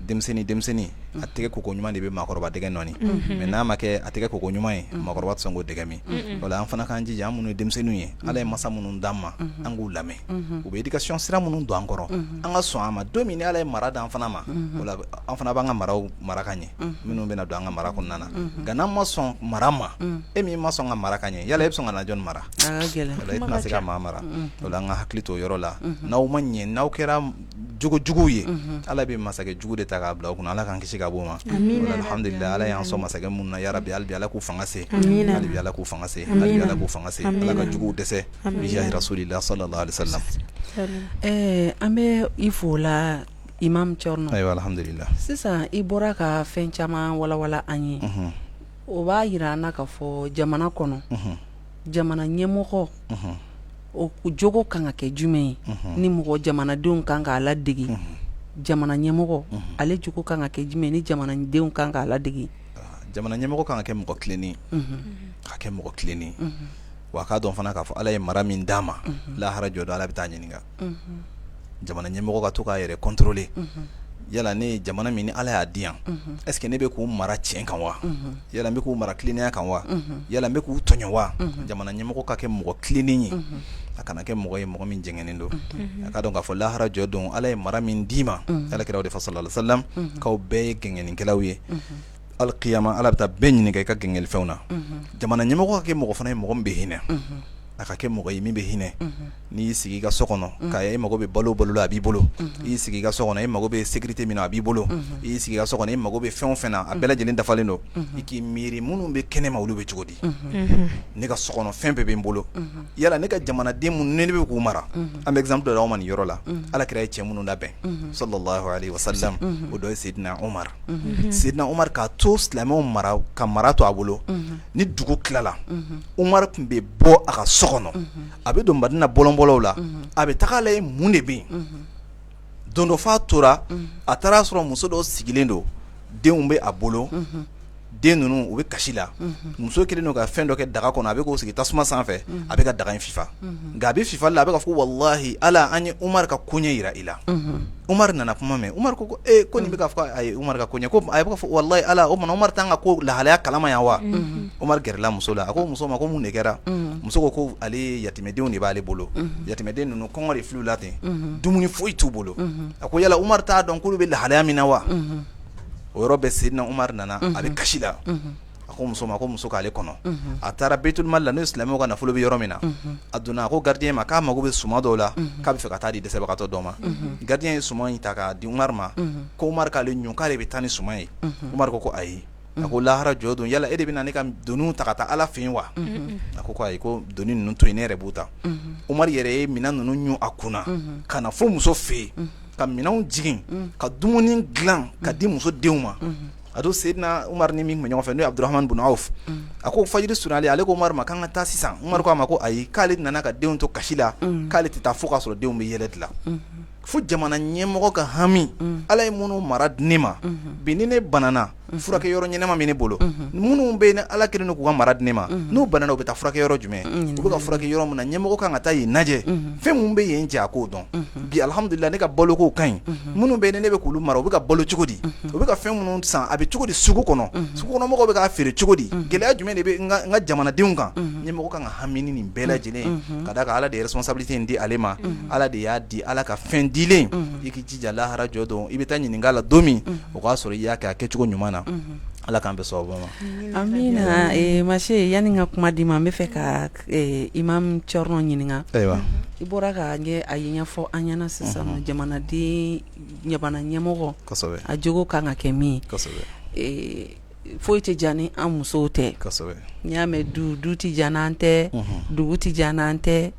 denmisɛnnin a tɛgɛ koko ɲuman de bɛ maakɔrɔba dɛgɛ nɔni mais n'a ma kɛ a tɛgɛ koko ɲuman ye maakɔrɔba tɛ sɔn k'o dɛgɛ min o la an fana k'an jija an minnu ye denmisɛnninw ye ala ye masa minnu d'an ma an k'u lamɛn u bɛ éducation sira minnu don an kɔrɔ an ka sɔn a ma don min ni ala ye mara d'an fana ma o la an fana b'an ka maraw mara ka ɲɛ minnu bɛna don an ka mara kɔnɔna na nka n'an ma sɔn mara ma e min ma sɔn ka mara ka ɲɛ yala e bɛ sɔn ka na jɔn mara o la e tɛna se ka maa mara o la an ka hakili to o yɔrɔ la n'aw ma ɲɛ n'aw kɛra jogojuguw ye ala bɛ masakɛ jugu de ta k'a bila o kunna ala k'an kisi ka bɔ o ma alhamdulillah ala y'an sɔn masakɛ minnu na yarabi hali bi ala k'u fanga se hali bi ala k'u fanga se hali bi ala k'u fanga se ala ka juguw dɛsɛ bijahi rasulillah sallallahu alaihi wasallam. An bɛ i fo la Imam Chorno. Ayiwa alhamdulillah. Sisan i bɔra ka fɛn caman walawala an ye o b'a yira an na ka fɔ jamana kɔnɔ jamana ɲɛmɔgɔ o jogo kan ka kɛ jumɛn ye ni mɔgɔ jamanadenw kan k'a ladege jamana ɲɛmɔgɔ ale jogo kan ka kɛ jumɛn ni jamanadenw kan k'a ladege. Jamana ɲɛmɔgɔ kan ka kɛ mɔgɔ tilenin ka kɛ mɔgɔ tilenin wa k'a dɔn fana k'a fɔ ala ye mara min d'a ma lahara jɔ don ala bɛ taa ɲininka jamana ɲɛmɔgɔ ka to k'a yɛrɛ contrôler yala ne jamana min ni ala y'a di yan est-ce que ne bɛ k'u mara tiɲɛ kan wa yala n bɛ k'u mara tilennenya kan wa yala n bɛ k'u tɔɲɔ wa jamana ɲɛmɔgɔ ka kɛ mɔgɔ tilennen ye a kana kɛ mɔgɔ ye mɔgɔ min jɛngɛnnen don a ka dɔn k'a fɔ lahara jɔ don ala ye mara min d'i ma ala kira o de fɔ sallallahu alaihi wasallam k'aw bɛɛ ye gɛngɛnikɛlaw ye alqiyama ala bɛ taa bɛɛ ɲininka i ka gɛngɛlifɛnw na jamana ɲɛmɔgɔ ka kɛ mɔgɔ fana ye mɔgɔ min bɛ hinɛ a ka kɛ mɔgɔ ye min bɛ hinɛ n'i y'i sigi i ka so kɔnɔ k'a ye e mago bɛ balo la a b'i bolo i y'i sigi i ka so kɔnɔ e mago bɛ sécurité min na a b'i bolo i y'i sigi i ka so kɔnɔ e mago bɛ fɛn o fɛn na a bɛɛ lajɛlen dafalen don i k'i miiri minnu bɛ kɛnɛma olu bɛ cogo di ne ka so kɔnɔ fɛn bɛɛ bɛ n bolo yala ne ka jamanaden minnu ne bɛ k'u mara an bɛ exemple dɔ d'aw ma nin yɔrɔ la ala kira ye cɛ minnu labɛn sallallahu alaihi wasallam o dɔ ye Seydina Umar Seydina Umar k'a to silamɛw mara ka mara to a bolo ni dugu tilala Umar tun bɛ bɔ a ka so kɔnɔ a bɛ don Madina bɔlɔnbɔlɔw la a bɛ taga lajɛ mun de bɛ yen don dɔ f'a tora a taara sɔrɔ muso dɔw sigilen don denw bɛ a bolo den ninnu u bɛ kasi la muso kelen don ka fɛn dɔ kɛ daga kɔnɔ a bɛ k'o sigi tasuma sanfɛ a bɛ ka daga in fifa nka a bɛ fifali la a bɛ ka fɔ wallahi ala an ye Umar ka koɲɛ yira i la Umar nana kuma mɛn Umar ko ko nin bɛ ka fɔ a ye Umar ka koɲɛ ko a bɛ ka fɔ wallahi ala o mana Umar t'an ka ko lahalaya kalama yan wa Umar gɛrɛla muso la a ko muso ma ko mun de kɛra muso ko ale yatimɛdenw de b'ale bolo yatimɛden ninnu kɔngɔ de filɛ u la ten dumuni foyi t'u bolo a ko yala Umar t'a dɔn k'olu bɛ lahalaya min na wa o yɔrɔ bɛ Seydina Umar nana a bɛ kasi la a ko muso ma ko muso k'ale kɔnɔ a taara Baitul Mal la n'o ye silamɛw ka nafolo bɛ yɔrɔ min na a donna a ko gardien ma k'a mago bɛ suman dɔw la k'a bɛ fɛ ka taa di dɛsɛbagatɔ dɔ ma gardien ye suman in ta k'a di Umar ma ko Umar k'ale ɲun k'ale bɛ taa ni suman ye Umar ko ayi a ko lahara jɔ don yala e de bɛ na ne ka doniw ta ka taa ala fɛ yen wa a ko ayi ko doni ninnu to yen ne yɛrɛ b'u ta Umar yɛrɛ ye minɛn ninnu ɲun a kunna ka na fo muso fɛ yen ka minanw jigin ka dumuni dilan ka di muso denw ma a don Seydina Umar ni min tun bɛ ɲɔgɔn fɛ n'o ye Abdurahman bun Awf a ko fajiri sunnalen ale ko Umar ma k'an ka taa sisan Umar ko a ma ko ayi k'ale nana ka denw to kasi la k'ale tɛ taa fo k'a sɔrɔ denw bɛ yɛlɛ dilan fo jamana ɲɛmɔgɔ ka hami Ala ye minnu mara di ne ma bi ni ne banana furakɛ yɔrɔ ɲɛnama min ne bolo minnu bɛ ne Ala kelen k'u ka mara di ne ma n'u banana u bɛ taa furakɛ yɔrɔ jumɛn u bɛ ka furakɛ yɔrɔ min na ɲɛmɔgɔ kan ka taa yen lajɛ fɛn minnu bɛ yen jɛ a k'o dɔn bi alhamdulillah ne ka baloko ka ɲi minnu bɛ ne bɛ k'olu mara u bɛ ka balo cogo di u bɛ ka fɛn minnu san a bɛ cogo di sugu kɔnɔ sugukɔnɔmɔgɔw bɛ k'a feere cogo di gɛlɛya jumɛn de bɛ n ka jamanadenw kan ɲɛmɔgɔ kan ka hami ni nin bɛɛ lajɛlen ka da kan Ala de ye responsabilité in di ale ma Ala de y'a di Ala ka fɛn dilen i k'i jija lahara jɔ dɔn i bɛ taa ɲininka la don min o k'a sɔrɔ i y'a kɛ a kɛcogo ɲuman na Ala k'an bɛɛ sababu ma amina Mashe yani ka kuma di ma n bɛ fɛ ka Imam Chorno ɲininka ayiwa i bɔra ka ɲɛ a ye ɲɛfɔ an ɲɛna sisan jamanaden ɲabana ɲɛmɔgɔ kosɛbɛ a jogo kan ka kɛ min kosɛbɛ foyi tɛ diya ni an musow tɛ kosɛbɛ n'i y'a mɛn du tɛ diya n'an tɛ dugu tɛ diya n'an tɛ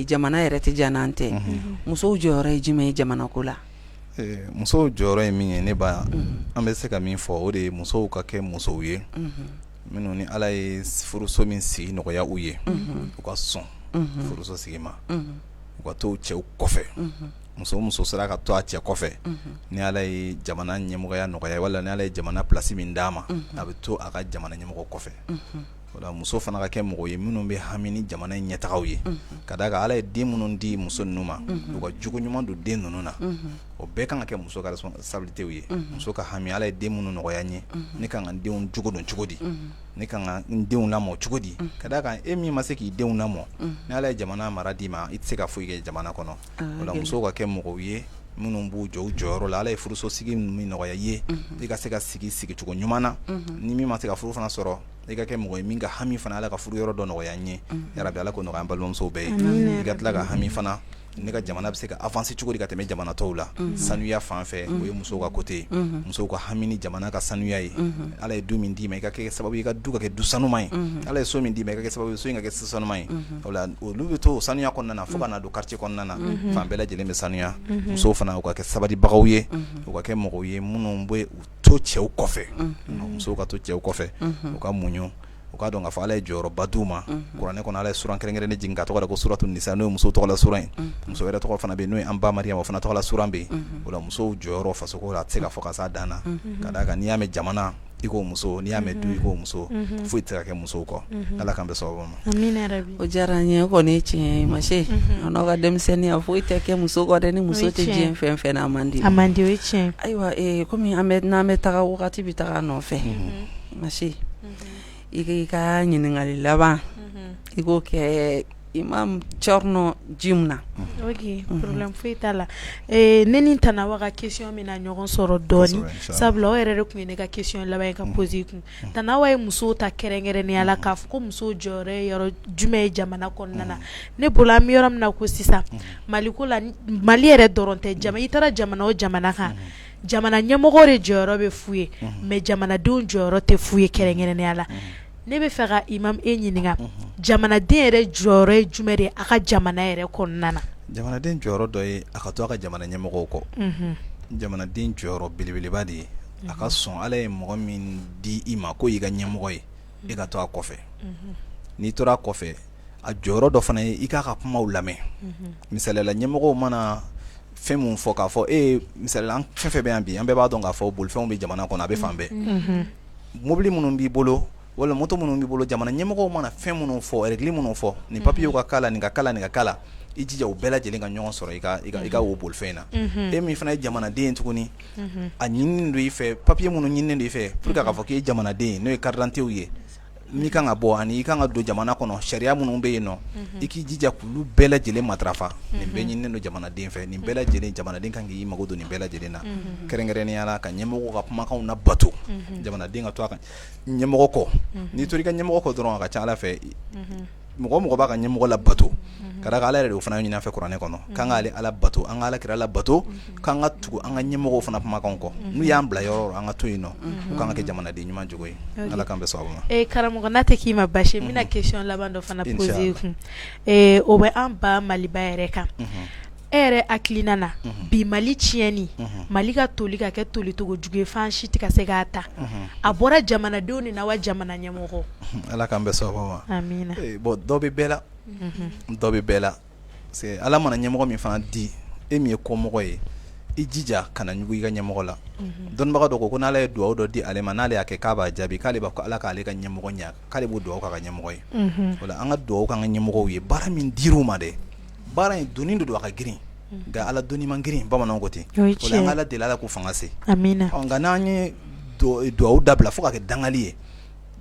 jamana yɛrɛ tɛ diya n'an tɛ musow jɔyɔrɔ ye jumɛn ye jamana ko la musow jɔyɔrɔ ye min ye ne ba an bɛ se ka min fɔ o de ye musow ka kɛ musow ye minnu ni Ala ye furuso min sigi nɔgɔya u ye u ka sɔn furuso sigi ma u ka to cɛw kɔfɛ muso sera ka to a cɛ kɔfɛ ni Ala ye jamana ɲɛmɔgɔya nɔgɔya wala ni Ala ye jamana place min d'a ma a bɛ to a ka jamana ɲɛmɔgɔ kɔfɛ wala muso fana ka kɛ mɔgɔ ye minnu bɛ hami ni jamana ɲɛtagaw ye ka da kan Ala ye den minnu di muso ninnu ma u ka jogo ɲuman don den ninnu na o bɛɛ kan ka kɛ muso ka responsabilité ye muso ka hami Ala ye den minnu nɔgɔya n ye ne kan ka n denw jogo don cogo di ne kan ka n denw lamɔ cogo di ka da kan e min ma se k'i denw lamɔ ni Ala ye jamana mara d'i ma i tɛ se ka foyi kɛ jamana kɔnɔ wala musow ka kɛ mɔgɔw ye minnu b'u jɔ u jɔyɔrɔ la Ala ye furuso sigi min nɔgɔya ye i ka se ka sigi cogo ɲuman na ni min ma se ka furu fana sɔrɔ i ka kɛ mɔgɔ ye min ka hami fana Ala ka furu yɔrɔ dɔ nɔgɔya n ye yarabi Ala ko nɔgɔya an balimamusow bɛɛ ye i ka tila ka hami fana ne ka jamana bɛ se ka avancer cogo di ka tɛmɛ jamana tɔw la sanuya fan fɛ o ye musow ka côté ye musow ka hami ni jamana ka sanuya ye Ala ye du min d'i ma i ka kɛ sababu ye i ka du ka kɛ du sanuman ye Ala ye so min d'i ma i ka kɛ sababu ye so in ka kɛ so sanuman ye o la olu bɛ to o sanuya kɔnɔna na fo ka na don quartier kɔnɔna na fan bɛɛ lajɛlen bɛ sanuya musow fana u ka kɛ sabalibagaw ye u ka kɛ mɔgɔw ye minnu bɛ to cɛw kɔfɛ musow ka to cɛw kɔfɛ u ka muɲu u ka dɔn k'a fɔ Ala ye jɔyɔrɔba d'u ma kuranɛ kɔnɔ Ala ye suran kɛrɛnkɛrɛnnen jigin ka tɔgɔ da ko suratu nisa n'o ye muso tɔgɔ la suran ye muso wɛrɛ tɔgɔ fana bɛ yen n'o ye an ba Mariyama o fana tɔgɔ la suran bɛ yen o la musow jɔyɔrɔ fasoko la a tɛ se ka fɔ ka s'a dan na ka d'a kan n'i y'a mɛn jamana i ko muso n'i y'a mɛn du i ko muso foyi tɛ se ka kɛ musow kɔ Ala k'an bɛ sababu ma amina yarabi o diyara n ye o kɔni ye tiɲɛ ye Mashe a n'aw ka denmisɛnniya foyi tɛ kɛ muso kɔ dɛ ni muso tɛ diɲɛ fɛn fɛn na a man di o ye tiɲɛ ayiwa komi n'an bɛ taga wagati bɛ taga nɔfɛ Mashe i ka ɲininkali laban i k'o kɛ Imam Chorno Jimna ok problème foyi t'a la ne ni Tanawa ka question min na ɲɔgɔn sɔrɔ dɔɔni sabula o yɛrɛ de tun ye ne ka question laban ka poser kun Tanawa ye musow ta kɛrɛnkɛrɛnnenya la k'a fɔ ko musow jɔyɔrɔ ye yɔrɔ jumɛn ye jamana kɔnɔna na ne bolo an bɛ yɔrɔ min na ko sisan Mali ko la Mali yɛrɛ dɔrɔn tɛ i taara jamana o jamana kan jamana ɲɛmɔgɔ de jɔyɔrɔ bɛ f'u ye mais jamanadenw jɔyɔrɔ tɛ f'u ye kɛrɛnkɛrɛnnenya la ne bɛ fɛ ka Imam ɲininka jamanaden yɛrɛ jɔyɔrɔ ye jumɛn de a ka jamana yɛrɛ kɔnɔna na jamanaden jɔyɔrɔ dɔ ye a ka to a ka jamana ɲɛmɔgɔw kɔ jamanaden jɔyɔrɔ belebeleba de ye a ka sɔn Ala ye mɔgɔ min di i ma ko y'i ka ɲɛmɔgɔ ye i ka to a kɔfɛ n'i tora a kɔfɛ a jɔyɔrɔ dɔ fana ye i k'a ka kumaw lamɛn misaliyala ɲɛmɔgɔw mana fɛn mun fɔ k'a fɔ misaliyala an fɛn fɛn bɛ yan bi an bɛɛ b'a dɔn k'a fɔ bolifɛnw bɛ jamana kɔnɔ a bɛ fan bɛɛ mobili minnu b'i bolo wala moto minnu b'i bolo jamana ɲɛmɔgɔw mana fɛn minnu fɔ règle minnu fɔ ni papier ka kala nin ka kala nin ka kala i jija u bɛɛ lajɛlen ka ɲɔgɔn sɔrɔ i ka o bolifɛn na min fana ye jamanaden tuguni a ɲininen don i fɛ papier minnu ɲininen don i fɛ pour que k'a fɔ k'i ye jamanaden n'o ye carte d'identité ye n'i kan ka bɔ ani i kan ka don jamana kɔnɔ sariya minnu bɛ yen nɔ i k'i jija k'olu bɛɛ lajɛlen matarafa nin bɛɛ ɲininen don jamanaden fɛ nin bɛɛ lajɛlen jamanaden kan k'i mago don nin bɛɛ lajɛlen na kɛrɛnkɛrɛnnenya la ka ɲɛmɔgɔ ka kumakanw na bato jamanaden ka to a ka ɲɛmɔgɔ kɔ n'i tori ka ɲɛmɔgɔ kɔ dɔrɔn a ka ca Ala fɛ mɔgɔ b'a ka ɲɛmɔgɔ la bato ka da Ala yɛrɛ de o fana ɲini an fɛ kuranɛ kɔnɔ k'an k'ale Ala bato an ka Ala kira la bato k'an ka tugu an ka ɲɛmɔgɔw fana kumakanw kɔ n'u y'an bila yɔrɔ an ka to yen nɔ u k'an ka kɛ jamanaden ɲuman jogo ye Ala k'an bɛ sababu ma karamɔgɔ n'a tɛ k'i ma basi n bɛna question laban dɔ fana poser kun o bɛ an ba Maliba yɛrɛ kan e yɛrɛ hakilina na bi Mali tiɲɛni Mali ka toli ka kɛ toli togo jugu ye fan si tɛ ka se k'a ta a bɔra jamanadenw de na wa jamana ɲɛmɔgɔ Ala k'an bɛɛ sababa ma amina bon dɔ bɛ bɛɛ la dɔ bɛ bɛɛ la c'est Ala mana ɲɛmɔgɔ min fana di e min ye kɔmɔgɔ ye i jija kana ɲugu i ka ɲɛmɔgɔ la dɔnnibaga dɔ ko n'Ala ye dugawu dɔ di ale ma n'ale y'a kɛ k'a b'a jaabi k'ale b'a ko Ala k'ale ka ɲɛmɔgɔ ɲa k'ale b'o dugawu k'a ka ɲɛmɔgɔ ye o la an ka dugawu k'an ka ɲɛmɔgɔw ye baara min dir'u ma dɛ baara in donni de don a ka girin nka Ala donni man girin bamananw ko ten o la an ka Ala deli Ala k'u fanga se amina nka n'an ye dugawu dabila fo ka kɛ dangali ye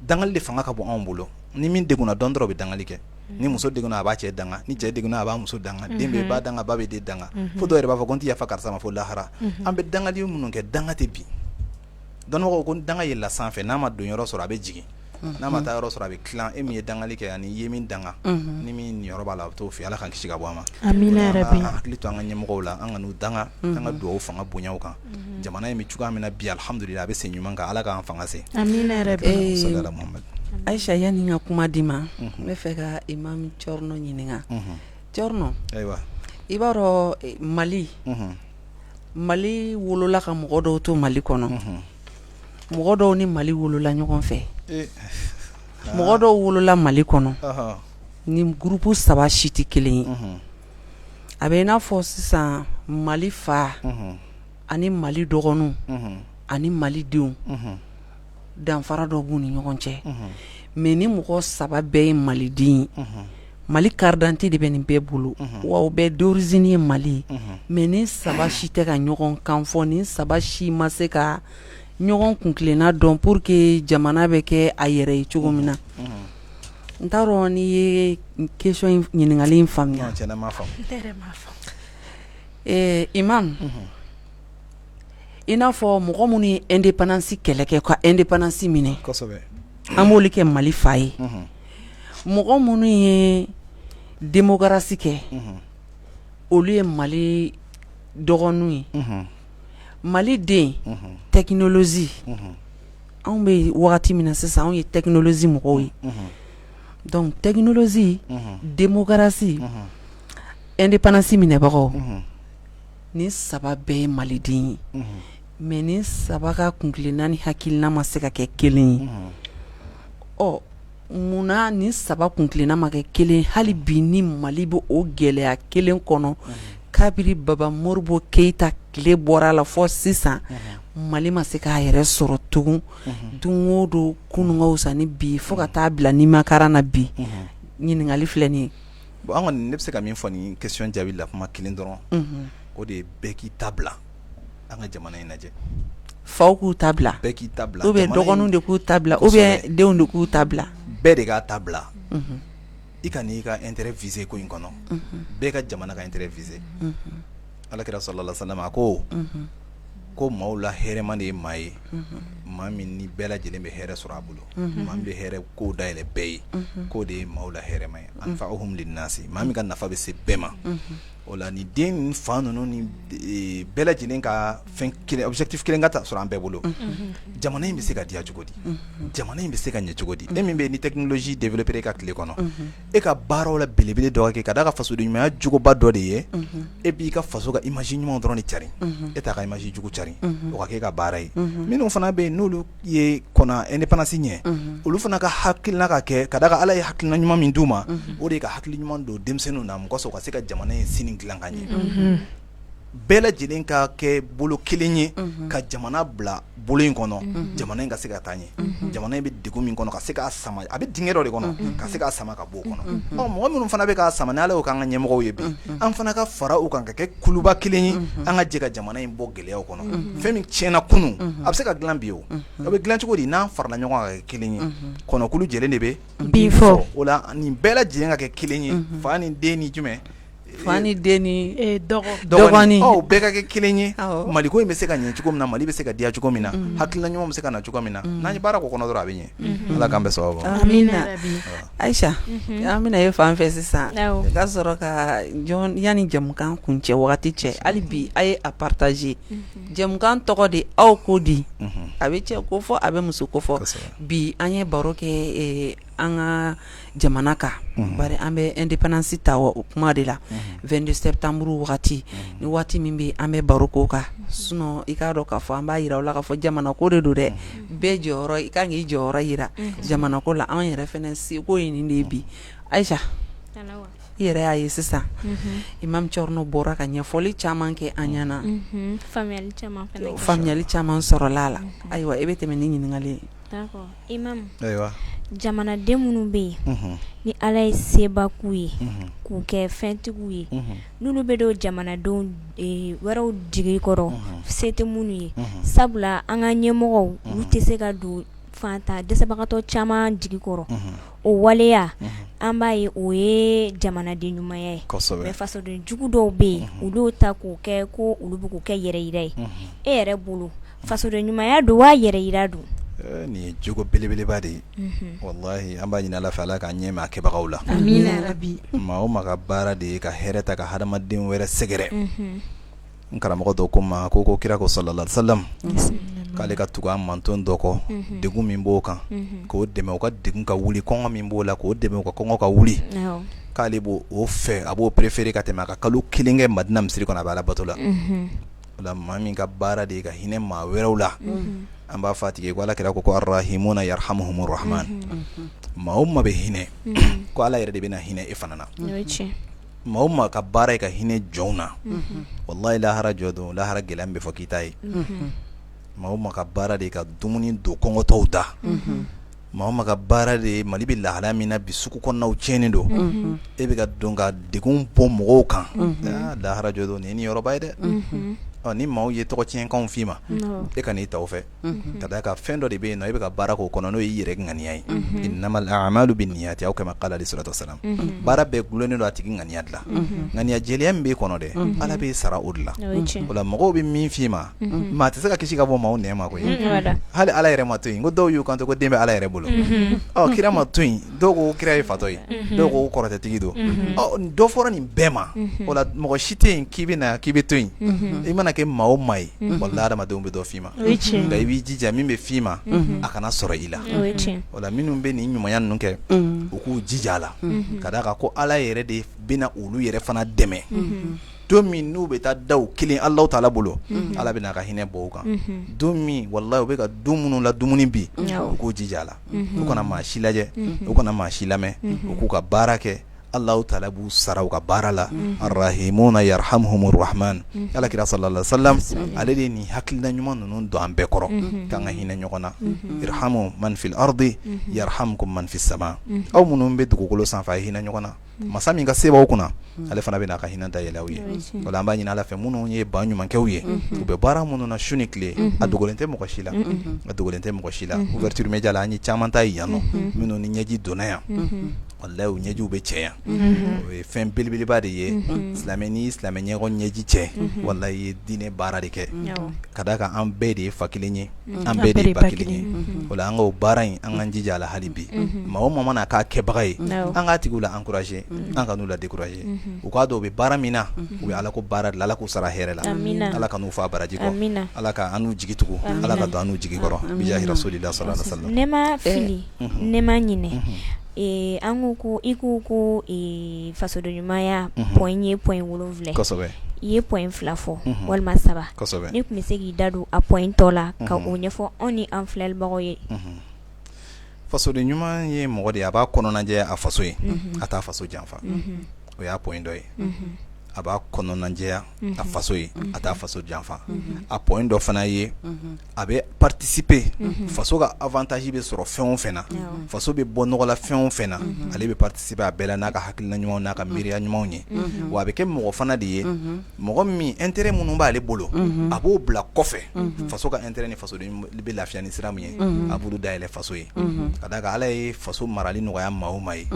dangali de fanga ka bon anw bolo ni min degunna dɔn dɔrɔn bɛ dangali kɛ ni muso degunna a b'a cɛ danga ni cɛ degunna a b'a muso danga den bɛ ba danga ba bɛ den danga fo dɔw yɛrɛ b'a fɔ ko n tɛ yafa karisa ma fo lahara an bɛ dangali minnu kɛ danga tɛ bin dɔnnibagaw ko danga yɛlɛla sanfɛ n'a ma don yɔrɔ sɔrɔ a bɛ jigin n'a ma taa yɔrɔ sɔrɔ a bɛ tilan e min ye dangali kɛ ani i ye min danga ni min niyɔrɔ b'a la a bɛ t'o fɛ Ala k'an kisi ka bɔ a ma amina yarabi an hakili to an ka ɲɛmɔgɔw la an ka n'u danga an ka dugawu fanga bonyaw kan jamana in bɛ cogoya min na bi alhamdulillah a bɛ sen ɲuman kan Ala k'an fanga se amina yarabi sallallahu Muhammad Aisha yani ka kuma di ma n bɛ fɛ ka Imam Chorno ɲininka Chorno ayiwa i b'a dɔn Mali wolola ka mɔgɔ dɔw to Mali kɔnɔ mɔgɔ dɔw ni Mali wolola ɲɔgɔn fɛ mɔgɔ dɔw wolola Mali kɔnɔ ni groupe 3 si tɛ kelen ye a bɛ i n'a fɔ sisan Mali fa ani Mali dɔgɔninw ani Mali denw danfara dɔ b'u ni ɲɔgɔn cɛ mais ni mɔgɔ 3 bɛɛ ye maliden ye Mali carte d'identité de bɛ nin bɛɛ bolo wa u bɛɛ d'origine ye Mali mais ni 3 si tɛ ka ɲɔgɔn kan fɔ ni 3 si ma se ka ɲɔgɔn kunkilenna dɔn pour que jamana bɛ kɛ a yɛrɛ ye cogo min na n t'a dɔn n'i ye question in ɲininkali in faamuya Imam i n'a fɔ mɔgɔ minnu ye indépendance kɛlɛ kɛ ka indépendance minɛ an b'olu kɛ Mali fa ye mɔgɔ minnu ye démocratie kɛ olu ye Mali dɔgɔninw ye Mali den technologie anw bɛ wagati min na sisan anw ye technologie mɔgɔw ye donc technologie démocratie indépendance minɛbagaw ni 3 bɛɛ ye maliden ye mais ni 3 ka kunkilenna ni hakilina ma se ka kɛ kelen ye ɔ munna ni 3 kunkilenna ma kɛ kelen hali bi ni Mali bɛ o gɛlɛya kelen kɔnɔ kabiri Baba Moribo Keyita tile bɔra la fɔ sisan Mali ma se k'a yɛrɛ sɔrɔ tugun don o don kunun ka wusa ni bi fo ka taa bila Nimakara na bi ɲininkali filɛ nin ye bon an kɔni ne bɛ se ka min fɔ ni question jaabi la kuma kelen dɔrɔn o de ye bɛɛ k'i ta bila an ka jamana in lajɛ faw k'u ta bila bɛɛ k'i ta bila ou bien dɔgɔninw de k'u ta bila ou bien denw de k'u ta bila bɛɛ de k'a ta bila i ka n'i ka intérêt visé ko in kɔnɔ bɛɛ ka jamana ka intérêt visé Alakira sallallahu alaihi wasallam a ko maaw la hɛrɛma de ye maa ye maa min ni bɛɛ lajɛlen bɛ hɛrɛ sɔrɔ a bolo maa min bɛ hɛrɛ ko dayɛlɛ bɛɛ ye k'o de ye maaw la hɛrɛma ye anfa'uhum linnasi maa min ka nafa bɛ se bɛɛ ma o la ni den fa ninnu ni bɛɛ lajɛlen ka fɛn kelen objectif kelen ka ta sɔrɔ an bɛɛ bolo jamana in bɛ se ka diya cogo di jamana in bɛ se ka ɲɛ cogo di e min bɛ ni technologie développer ka tile kɔnɔ e ka baaraw la belebele dɔ kɛ ka da ka fasoden ɲumanya jogoba dɔ de ye e b'i ka faso ka image ɲuman dɔrɔn de cari e t'a ka image jugu cari o ka kɛ ka baara ye minnu fana bɛ yen n'olu ye kɔnɔ indépendance ɲɛ olu fana ka hakilina ka kɛ ka da ka Ala ye hakilina ɲuman min d'u ma o de ye ka hakili ɲuman don denmisɛnninw na mɔgɔ sɔrɔ ka se ka jamana in sini dilan ka ɲɛ bɛɛ lajɛlen ka kɛ bolo kelen ye ka jamana bila bolo in kɔnɔ jamana in ka se ka taa ɲɛ jamana in bɛ degun min kɔnɔ ka se k'a sama a bɛ dingɛ dɔ de kɔnɔ ka se k'a sama ka bɔ o kɔnɔ mɔgɔ minnu fana bɛ k'a sama n'Ala y'o k'an ka ɲɛmɔgɔw ye bi an fana ka fara u kan ka kɛ kuluba kelen ye an ka jɛ ka jamana in bɔ gɛlɛyaw kɔnɔ fɛn min tiɲɛna kunun a bɛ se ka dilan bi o a bɛ dilan cogo di n'an farala ɲɔgɔn kan ka kɛ kelen ye kɔnɔkulu jɛlen de bɛ bin fɔ o la nin bɛɛ lajɛlen ka kɛ kelen ye fa ni den ni jumɛn fa ni den ni dɔgɔnin bɛɛ ka kɛ kelen ye Mali ko in bɛ se ka ɲɛ cogo min na Mali bɛ se ka diya cogo min na hakilina ɲuman bɛ se ka na cogo min na n'an ye baara k'o kɔnɔ dɔrɔn a bɛ ɲɛ Ala k'an bɛɛ sababu ma amina Aisha an bɛna ye fan fɛ sisan ka sɔrɔ ka yanni jamukan kuncɛ wagati cɛ hali bi a ye a partager jamukan tɔgɔ de aw ko di a bɛ cɛ ko fɔ a bɛ muso ko fɔ bi an ye baro kɛ an ka jamana kan bari an bɛ indépendance ta o kuma de la 22 septembre wagati ni waati min bɛ an bɛ baro k'o kan sinon i k'a dɔn k'a fɔ an b'a yira u la k'a fɔ jamana ko de don dɛ bɛɛ jɔyɔrɔ i kan k'i jɔyɔrɔ yira jamana ko la an yɛrɛ fɛnɛ seko ye nin de ye bi Aisha i yɛrɛ y'a ye sisan Imam Chorno bɔra ka ɲɛfɔli caman kɛ an ɲɛna faamuyali caman sɔrɔla la ayiwa i bɛ tɛmɛ ni ɲininkali ye d'accord Imam ayiwa jamanaden minnu bɛ yen ni Ala ye seba k'u ye k'u kɛ fɛntigiw ye n'olu bɛ don jamanadenw wɛrɛw jigi kɔrɔ se tɛ minnu ye sabula an ka ɲɛmɔgɔw olu tɛ se ka don fanta dɛsɛbagatɔ caman jigi kɔrɔ o waleya an b'a ye o ye jamanaden ɲumanya ye mais fasoden jugu dɔw bɛ yen olu ta k'o kɛ ko olu bɛ k'o kɛ yɛrɛ yira ye e yɛrɛ bolo fasoden ɲumanya don wa yɛrɛ yira don nin ye jogo belebeleba de ye wallahi an b'a ɲini Ala fɛ Ala ka ɲɛ mɛn a kɛbagaw la amina yarabi maa o maa ka baara de ye ka hɛrɛ ta ka hadamaden wɛrɛ sɛgɛrɛ n karamɔgɔ dɔ ko ma ko kira ko sallallahu alaihi wasallam k'ale ka tugu a manton dɔ kɔ degun min b'o kan k'o dɛmɛ o ka degun ka wuli kɔngɔ min b'o la k'o dɛmɛ o ka kɔngɔ ka wuli k'ale b'o fɛ a b'o préféré ka tɛmɛ a ka kalo 1 kɛ Madina misiri kɔnɔ a bɛ Ala bato la o la maa min ka baara de ye ka hinɛ maa wɛrɛw la an b'a fɔ a tigi ko Ala kira ko arrahimuna yarhamuhumur rahman maa o maa bɛ hinɛ ko Ala yɛrɛ de bɛna hinɛ e fana na maa o maa ka baara ye ka hinɛ jɔnw na wallahi lahara jɔ don lahara gɛlɛya bɛ fɔ k'i ta ye maa o maa ka baara de ye ka dumuni don kɔngɔtɔw da maa o maa ka baara de ye Mali bɛ lahala min na bi sugu kɔnɔnaw tiɲɛnen don e bɛ ka don ka degun bɔ mɔgɔw kan lahara jɔ don nin ye yɔrɔba ye dɛ ni maaw ye tɔgɔ tiɲɛkanw f'i ma e ka n'i ta o fɛ ka da ka fɛn dɔ de bɛ yen nɔ e bɛ ka baara k'o kɔnɔ n'o y'i yɛrɛ ŋaniya ye innamal a'malu binniyati aw kama qala alayhi salatu wassalam baara bɛɛ gulonnen don a tigi ŋaniya de la ŋaniya jɛlenya min b'e kɔnɔ dɛ Ala b'e sara o de la o la mɔgɔw bɛ min f'i ma maa tɛ se ka kisi ka bɔ maaw nɛn ma koyi hali Ala yɛrɛ ma to yen ko dɔw y'u kanto ko den bɛ Ala yɛrɛ bolo kira ma to yen dɔw ko kira ye fatɔ ye dɔw ko kɔrɔtɛtigi don dɔ fɔra nin bɛɛ ma o la mɔgɔ si tɛ yen k'i bɛ na k'i bɛ to yen i mana kɛ maa o maa ye wallahi adamadenw bɛ dɔ f'i ma nka i b'i jija min bɛ f'i ma a kana sɔrɔ i la o la minnu bɛ nin ɲumanya ninnu kɛ u k'u jija a la ka d'a kan ko Ala yɛrɛ de bɛna olu yɛrɛ fana dɛmɛ don min n'u bɛ taa da u kelen Alahu Taala bolo Ala bɛna a ka hinɛ bɔ u kan don min wallahi u bɛ ka don minnu la dumuni bi u k'u jija a la u kana maa si lajɛ u kana maa si lamɛn u k'u ka baara kɛ Allahu Taala b'u sara u ka baara la arrahimuna yarhamuhumur rahman Ala kira sallallahu alaihi wasallam ale de nin hakilina ɲuman ninnu don an bɛɛ kɔrɔ k'an ka hinɛ ɲɔgɔn na irhamu man fil ardi yarhamkum man fis sama aw minnu bɛ dugukolo sanfɛ a ye hinɛ ɲɔgɔn na masa min ka se b'aw kunna ale fana bɛ n'a ka hinɛ da yɛlɛ aw ye o la an b'a ɲini Ala fɛ minnu ye ba ɲumankɛw ye u bɛ baara minnu na su ni tile a dogolen tɛ mɔgɔ si la a dogolen tɛ mɔgɔ si la ouverture média la an ye caman ta yan nɔ minnu ni ɲɛji donna yan wallahi u ɲɛjiw bɛ cɛ yan o ye fɛn belebeleba de ye silamɛ ni silamɛ ɲɛgɔn ɲɛji cɛ wallahi ye diinɛ baara de kɛ ka d'a kan an bɛɛ de ye fa kelen ye an bɛɛ de ye ba kelen ye o la an ka o baara in an k'an jija a la hali bi maa o maa mana k'a kɛbaga ye an k'a tigiw la encourager an ka n'u la décourager u k'a dɔn u bɛ baara min na u bɛ Ala ko baara de la Ala k'u sara hɛrɛ la Ala ka n'u fa baraji kɔ Ala ka an n'u jigi tugu Ala ka don an n'u jigi kɔrɔ bijahi rasulillah sallallahu alaihi wasallam ne ma fili ne ma ɲinɛ an ko i ko fasoden ɲumanya point ye point 7 kosɛbɛ i ye point 2 fɔ walima 3 kosɛbɛ ne tun bɛ se k'i da don a point tɔ la ka o ɲɛfɔ anw ni an filɛlibagaw ye fasoden ɲuman ye mɔgɔ de ye a b'a kɔnɔnajɛ a faso ye a t'a faso janfa o y'a point dɔ ye a b'a kɔnɔnajɛya a faso ye a t'a faso janfa a point dɔ fana ye a bɛ participer faso ka avantage bɛ sɔrɔ fɛn o fɛn na faso bɛ bɔ nɔgɔ la fɛn o fɛn na ale bɛ participer a bɛɛ la n'a ka hakilina ɲumanw n'a ka miiriya ɲumanw ye wa a bɛ kɛ mɔgɔ fana de ye mɔgɔ min intérêt minnu b'ale bolo a b'o bila kɔfɛ faso ka intérêt ni fasoden bɛ lafiya ni sira min ye a b'olu dayɛlɛ faso ye ka d'a kan Ala ye faso marali nɔgɔya maa o maa ye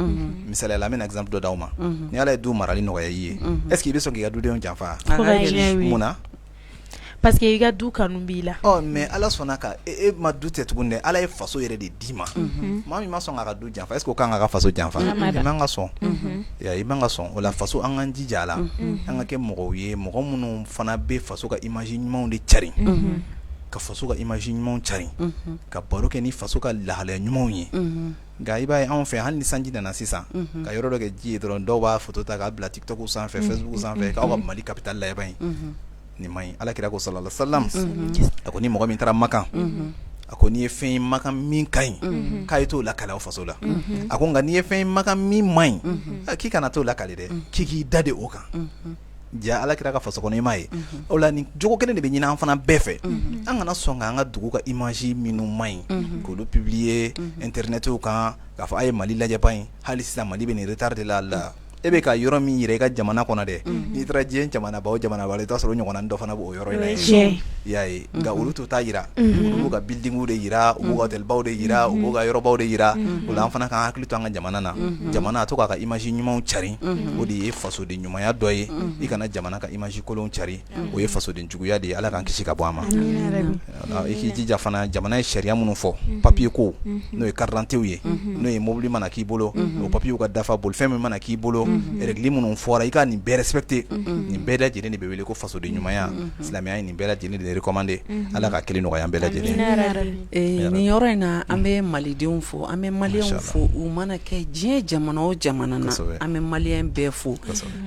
misaliya la an bɛna exemple dɔ d'aw ma ni Ala ye du marali nɔgɔya i ye est-ce que i bɛ sɔn k'i ka dudenw janfa mun na parce que i ka du kanu b'i la mais Ala sɔnna ka e ma du tɛ tuguni dɛ Ala ye faso yɛrɛ de d'i ma maa min ma sɔn k'a ka du janfa est-ce que o kan k'a ka faso janfa i man ka sɔn i man ka sɔn o la faso an k'an jija a la an ka kɛ mɔgɔw ye mɔgɔ minnu fana bɛ faso ka image ɲumanw de cari ka faso ka image ɲumanw cari ka baro kɛ ni faso ka lahalaya ɲumanw ye nka i b'a ye anw fɛ hali ni sanji nana sisan ka yɔrɔ dɔ kɛ ji ye dɔrɔn dɔw b'a photo ta k'a bila TikTok sanfɛ Facebook sanfɛ k'aw ka Mali capitale la yan nin man ɲi Alakira ko sallallahu alaihi wasallam a ko ni mɔgɔ min taara Makan a ko n'i ye fɛn ye Makan min ka ɲi k'a ye t'o lakale aw faso la a ko nka n'i ye fɛn ye Makan min man ɲi k'i kana t'o lakale dɛ k'i k'i da de o kan ja Alakira ka faso kɔnɔ i m'a ye o la nin jogo kelen de bɛ ɲini an fana bɛɛ fɛ an kana sɔn k'an ka dugu ka image minnu man ɲi k'olu publier internetiw kan k'a fɔ a ye Mali lajɛ ban hali sisan Mali bɛ nin retard de la e bɛ ka yɔrɔ min yira i ka jamana kɔnɔ dɛ n'i taara diɲɛ jamana ba o jamana ba la i t'a sɔrɔ ɲɔgɔnna dɔ fana b'o yɔrɔ in na yen i y'a ye nka olu t'o ta yira olu b'u ka buildingiw de yira u b'u ka hôtelbaw de yira u b'u ka yɔrɔbaw de yira o la an fana k'an hakili to an ka jamana na jamana a to k'a ka image ɲumanw cari o de ye fasoden ɲumanya dɔ ye i kana jamana ka image kolonw cari o ye fasoden juguya de ye Ala k'an kisi ka bɔ a ma i k'i jija fana jamana ye sariya minnu fɔ papier ko n'o ye carte d'identité ye n'o ye mobili mana k'i bolo o papier ka dafa bolifɛn min mana k'i bolo règle minnu fɔra i ka nin bɛɛ respecter nin bɛɛ lajɛlen de bɛ wele ko fasoden ɲumanya silamɛya ye nin bɛɛ lajɛlen de recommander Ala ka kelen nɔgɔya an bɛɛ lajɛlen nin yɔrɔ in na an bɛ malidenw fo an bɛ maliyɛnw fo u mana kɛ diɲɛ jamana o jamana na an bɛ maliyɛn bɛɛ fo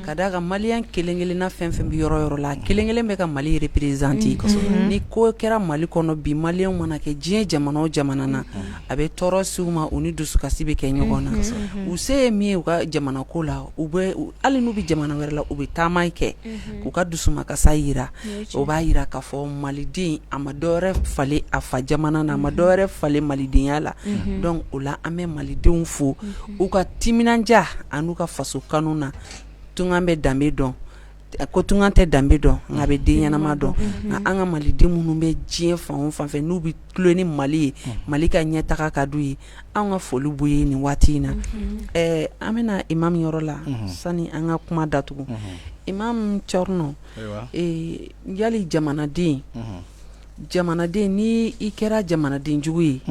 ka d'a kan maliyɛn kelen kelenna fɛn fɛn bɛ yɔrɔ yɔrɔ la kelen kelen bɛ ka Mali représenter ni ko kɛra Mali kɔnɔ bi maliyɛnw mana kɛ diɲɛ jamana o jamana na a bɛ tɔɔrɔ s'u ma u ni dusukasi bɛ kɛ ɲɔgɔn na u se ye min ye u ka jamana ko la u bɛ hali n'u bɛ jamana wɛrɛ la u bɛ taama kɛ k'u ka dusumakasa yira o b'a yira k'a fɔ maliden a ma dɔwɛrɛ falen a fa jamana na a ma dɔwɛrɛ falen malidenya la donc o la an bɛ malidenw fo u ka timinanja an'u ka faso kanu na tungan bɛ danbe dɔn ko tungan tɛ danbe dɔn nka bɛ den ɲɛnama dɔn nka an ka maliden minnu bɛ diɲɛ fan o fan fɛ n'u bɛ tulo ni Mali ye Mali ka ɲɛtaga ka d'u ye an ka foli b'u ye nin waati in na an bɛna imam yɔrɔ la sani an ka kuma datugu imam Chorno yali jamanaden ni i kɛra jamanaden jugu ye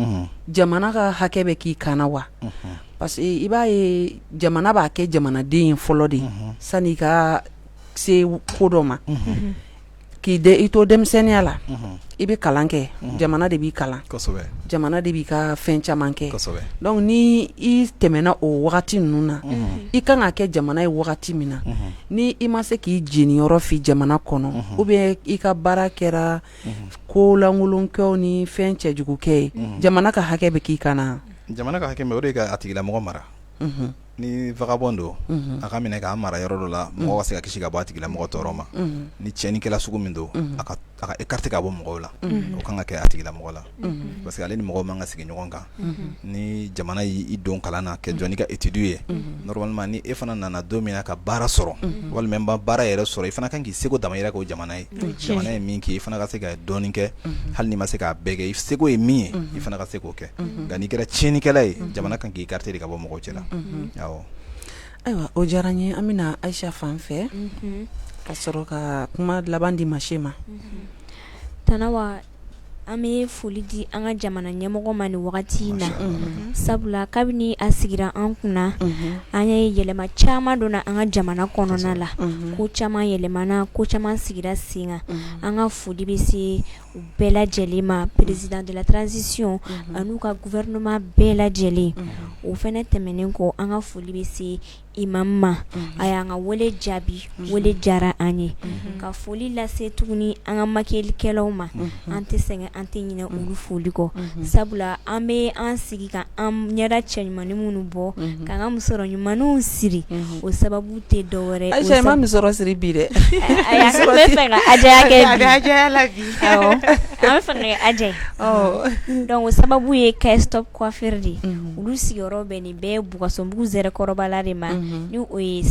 jamana ka hakɛ bɛ k'i kana wa parce que i b'a ye jamana b'a kɛ jamanaden ye fɔlɔ de sani ka se ko dɔ ma k'i i to denmisɛnniya la i bɛ kalan kɛ jamana de b'i kalan jamana de b'i ka fɛn caman kɛ donc ni i tɛmɛna o wagati ninnu na i kan ka kɛ jamana ye wagati min na ni i ma se k'i jeniyɔrɔ fi jamana kɔnɔ ou bien i ka baara kɛra ko langolonkɛw ni fɛn cɛjugukɛ ye jamana ka hakɛ bɛ k'i kana jamana ka hakɛ mɛ o de ka a tigilamɔgɔ mara ni vagabond don a ka minɛ k'a mara yɔrɔ dɔ la mɔgɔ ka se ka kisi ka bɔ a tigilamɔgɔ tɔɔrɔ ma ni tiɲɛnikɛla sugu min don a ka écarter ka bɔ mɔgɔw la o kan ka kɛ a tigilamɔgɔ la parce que ale ni mɔgɔw man ka sigi ɲɔgɔn kan ni jamana y'i don kalan na kɛ jɔn ka étude ye normalement ni e fana nana don min na ka baara sɔrɔ walima n ba baara yɛrɛ sɔrɔ i fana kan k'i seko damayira k'o jamana ye jamana ye min kɛ i fana ka se ka dɔɔnin kɛ hali ni ma se k'a bɛɛ kɛ i seko ye min ye i fana ka se k'o kɛ nka n'i kɛra tiɲɛnikɛla ye jamana kan k'i écarter de ka bɔ mɔgɔw cɛla ayiwa o diyara n ye an bɛna Aisha fan fɛ ka sɔrɔ ka kuma laban di Mache ma Tanawa an bɛ foli di an ka jamana ɲɛmɔgɔ ma nin wagati in na sabula kabini a sigira an kunna an ye yɛlɛma caman donna an ka jamana kɔnɔna la ko caman yɛlɛmana ko caman sigira sen kan an ka foli bɛ se u bɛɛ lajɛlen ma président de la transition an'u ka gouvernement bɛɛ lajɛlen o fɛnɛ tɛmɛnen kɔ an ka foli bɛ se imam ma a y'an ka wele jaabi wele diyara an ye ka foli lase tuguni an ka makelikɛlaw ma an tɛ sɛgɛn an tɛ ɲinɛ olu foli kɔ sabula an bɛ an sigi ka an ɲɛda cɛ ɲumanni minnu bɔ k'an ka musɔrɔ ɲumanniw siri o sababu tɛ dɔwɛrɛ Aisha i ma musɔrɔ siri bi dɛ an bɛ fɛ ka ajaya kɛ bi an bɛ fɛ ka ajaya donc o sababu ye K-Stop coiffure de olu sigiyɔrɔ bɛ nin bɛɛ Bougassombugu Zɛrɛkɔrɔbala de ma ni o ye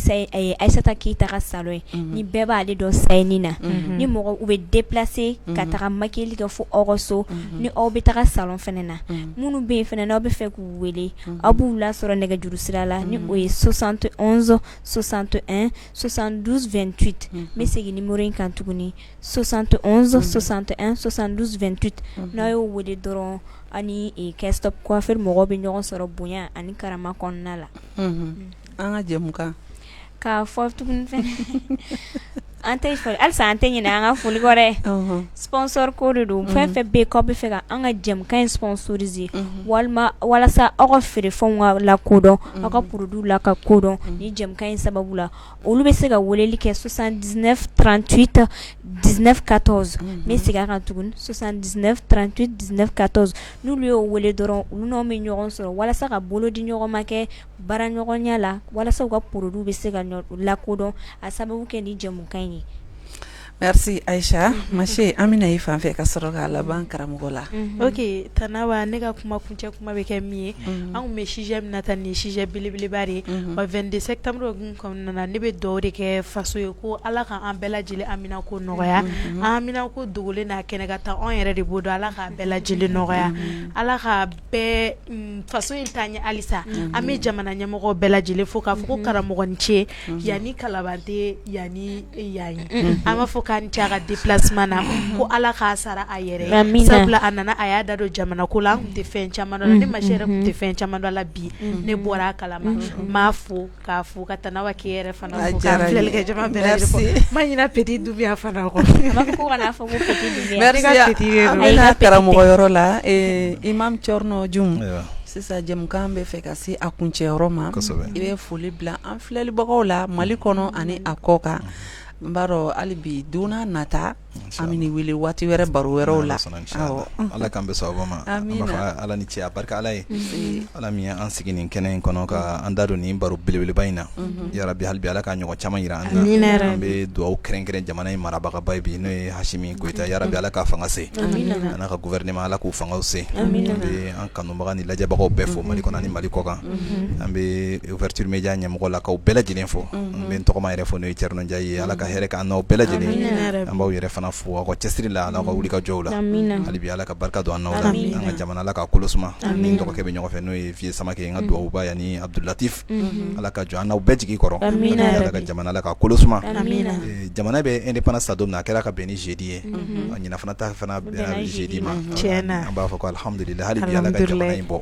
Aissata Keita ka salon ye ni bɛɛ b'ale dɔn sayini na ni mɔgɔ u bɛ déplacer ka taga maquiller kɛ fo aw ka so ni aw bɛ taga salon fɛnɛ na minnu bɛ yen fɛnɛ n'aw bɛ fɛ k'u wele aw b'u lasɔrɔ nɛgɛjuru sira la ni o ye 71 61 72 28 n bɛ segin numéro in kan tuguni 71 61 72 28 n'a y'o wele dɔrɔn ani K-Stop coiffure mɔgɔw bɛ ɲɔgɔn sɔrɔ bonya ani karama kɔnɔna la an ka jɛmukan k'a fɔ tuguni fɛnɛ an tɛ fɔ halisa an tɛ ɲinɛ an ka foli kɔ dɛ sponsor ko de don fɛn fɛn bɛ yen k'aw bɛ fɛ ka an ka jɛmukan in sponsoriser walima walasa aw ka feerefɛnw ka lakodɔn aw ka produit la ka kodɔn ni jɛmukan in sababu la olu bɛ se ka weleli kɛ 79 38 19 14 n bɛ segin a kan tuguni 79 38 19 14 n'olu y'o wele dɔrɔn olu n'anw bɛ ɲɔgɔn sɔrɔ walasa ka bolo di ɲɔgɔn ma kɛ baara ɲɔgɔnya la walasa u ka produit bɛ se ka lakodɔn a sababu kɛ ni jɛmukan in ye. Merci Aisha. Mache Amina yi fan fɛ ka sɔrɔ ka laban karamɔgɔ la. OK Tanawa ne ka kuma kuncɛ kuma bɛ kɛ min ye an kun bɛ sujet min na tan ni sujet belebeleba de wa 22 septembre kun kɔnɔna na ne bɛ dugawu de kɛ faso ye ko Ala ka an bɛɛ lajɛlen Amina ko nɔgɔya Amina ko dogolen n'a kɛnɛ ka taa anw yɛrɛ de b'o dɔn Ala ka bɛɛ lajɛlen nɔgɔya Ala ka bɛɛ faso in taa ɲɛ halisa an bɛ jamana ɲɛmɔgɔ bɛɛ lajɛlen fo k'a fɔ ko karamɔgɔ ni ce yanni kalabante yanni yayi an b'a fɔ k'an cɛ a ka déplacement na ko Ala k'a sara a yɛrɛ sabula a nana a y'a da don jamana ko la an kun tɛ fɛn caman dɔn ne Machi yɛrɛ kun tɛ fɛn caman dɔn la bi ne bɔra a kalama m'a fo k'a fo ka Tanawa k'e yɛrɛ fana fo ka filɛlikɛ jama bɛɛ lajɛlen fo ma ɲina Petit Doumbia fana kɔ b'a fɔ ko kana fɔ ko Petit Doumbia Merci an bɛna karamɔgɔ yɔrɔ la Imam Chorno Jum sisan jɛmukan bɛ fɛ ka se a kuncɛyɔrɔ ma i bɛ foli bila an filɛlibagaw la Mali kɔnɔ ani a kɔ kan n b'a dɔn hali bi donna nata an bɛ wele waati wɛrɛ baro wɛrɛw la Ala k'an bɛ sababa ma an b'a fɔ Ala ni ce a barika Ala ye Ala min an sigi nin kɛnɛ in kɔnɔ ka an da don nin baro belebeleba in na yarabi hali bi Ala ka ɲɔgɔn caman yira an na an bɛ dugawu kɛrɛnkɛrɛn jamana in marabagaba ye bi n'o ye Hashimi Goyita yarabi Ala ka fanga se an'a ka gouvernement Ala k'u fangaw se an bɛ an kanubaga ni lajɛbagaw bɛɛ fo Mali kɔnɔ ani Mali kɔkan an bɛ ouverture média ɲɛmɔgɔ la k'aw bɛɛ lajɛlen fo an bɛ n tɔgɔma yɛrɛ fo n'o ye Thierno Ndiaye ye Ala ka hɛrɛ k'an n'aw bɛɛ lajɛlen an b'aw yɛrɛ fana fo aw ka cɛsiri la Ala ka wuli ka jɔw la hali bi Ala ka barika don an n'aw la an ka jamana Ala ka kolo suma ni dɔgɔkɛ bɛ ɲɔgɔn fɛ n'o ye Vieux Samake n ka duwawuba yanni Abdulatif Ala ka jɔ an n'aw bɛɛ jigi kɔrɔ Ala ka jamana Ala ka kolo suma jamana bɛ indépendance ta don min a kɛra ka bɛn ni jeudi ye ɲina fana ta fana jeudi ma an b'a fɔ ko alhamdulillah hali bi Ala ka jamana in bɔ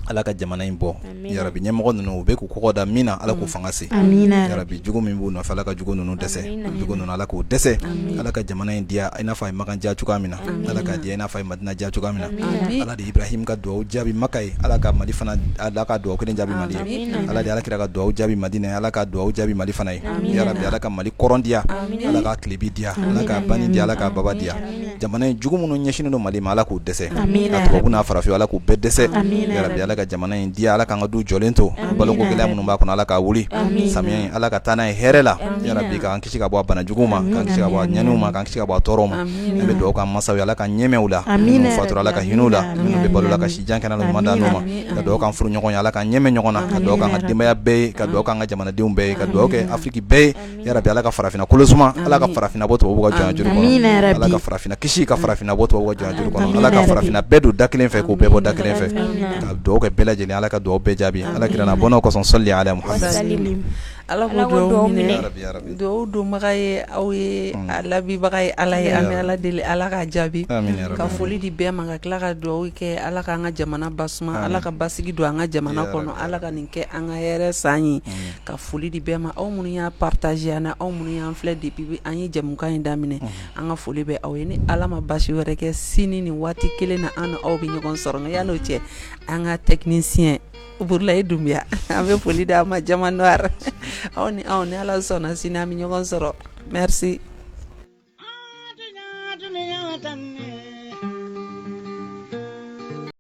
Ala ka jamana in bɔ yarabi ɲɛmɔgɔ ninnu u bɛ k'u kɔkɔ da min na Ala k'u fanga se yarabi jugu min b'u nɔfɛ Ala ka jugu ninnu dɛsɛ jugu ninnu Ala k'u dɛsɛ Ala ka jamana in diya i n'a fɔ a ye Makan diya cogoya min na Ala ka diya i n'a fɔ a ye Madina diya cogoya min na Ala de Ibrahim ka duwawu jaabi Maka ye Ala ka Mali fana Ala ka duwawu kelen jaabi Mali ye Ala de Alakira ka duwawu jaabi Madina ye Ala ka duwawu jaabi Mali fana ye yarabi Ala ka Mali kɔrɔn diya Ala ka tilebi diya Ala ka bani diya Ala ka baba diya jamana in jugu minnu ɲɛsinnen don Mali ma Ala k'u dɛsɛ ka tubabu n'a farafin Ala k'u bɛɛ dɛsɛ yarabi Ala ka jamana in diya Ala k'an ka du jɔlen to baloko gɛlɛya minnu b'a kɔnɔ Ala k'a wuli samiya in Ala ka taa n'a ye hɛrɛ la yarabi k'an kisi ka bɔ a bana juguw ma k'an kisi ka bɔ a ɲaniw ma k'an kisi ka bɔ a tɔɔrɔw ma an bɛ dugawu k'an mansaw ye Ala ka ɲɛmɛw la minnu fatura Ala ka hinɛw la minnu bɛ balo la ka si jan kɛnɛ la ɲuman d'an n'u ma ka dugawu k'an furuɲɔgɔn ye Ala ka ɲɛmɛ ɲɔgɔn na ka dugawu k'an ka denbaya bɛɛ ye ka dugawu k'an ka jamanadenw bɛɛ ye ka dugawu kɛ Afrique bɛɛ ye yarabi Ala ka farafinna kolo suma Ala ka farafinna bɔ tubabuw ka jɔnya juru kɔnɔ Ala ka farafinna kisi ka farafinna bɔ tubabuw ka jɔnya juru kɔnɔ Ala ka farafinna bɛɛ don da kelen fɛ k'u bɛɛ bɔ da kelen fɛ ka dugawu kɛ bɛɛ lajɛlen Ala ka dugawu bɛɛ jaabi Ala kirana bɔnnaw kɔsɔn sɔli ala Muhammad Ala ko duwawu minɛ duwawu donbaga ye aw ye a labibaga ye Ala ye an bɛ Ala deli Ala ka jaabi ka foli di bɛɛ ma ka tila ka duwawu kɛ Ala k'an ka jamana basuma Ala ka basigi don an ka jamana kɔnɔ Ala ka nin kɛ an ka hɛrɛ san ye ka foli di bɛɛ ma aw minnu y'a partager an na aw minnu y'an filɛ depuis an ye jɛmukan in daminɛ an ka foli bɛ aw ye ni Ala ma basi wɛrɛ kɛ sini ni waati kelen na an aw bɛ ɲɔgɔn sɔrɔ nka yan'o cɛ an ka technicien Burulayi Dunbiya an bɛ foli d'a ma Jama Noir aw ni Ala sɔnna sini an bɛ ɲɔgɔn sɔrɔ merci.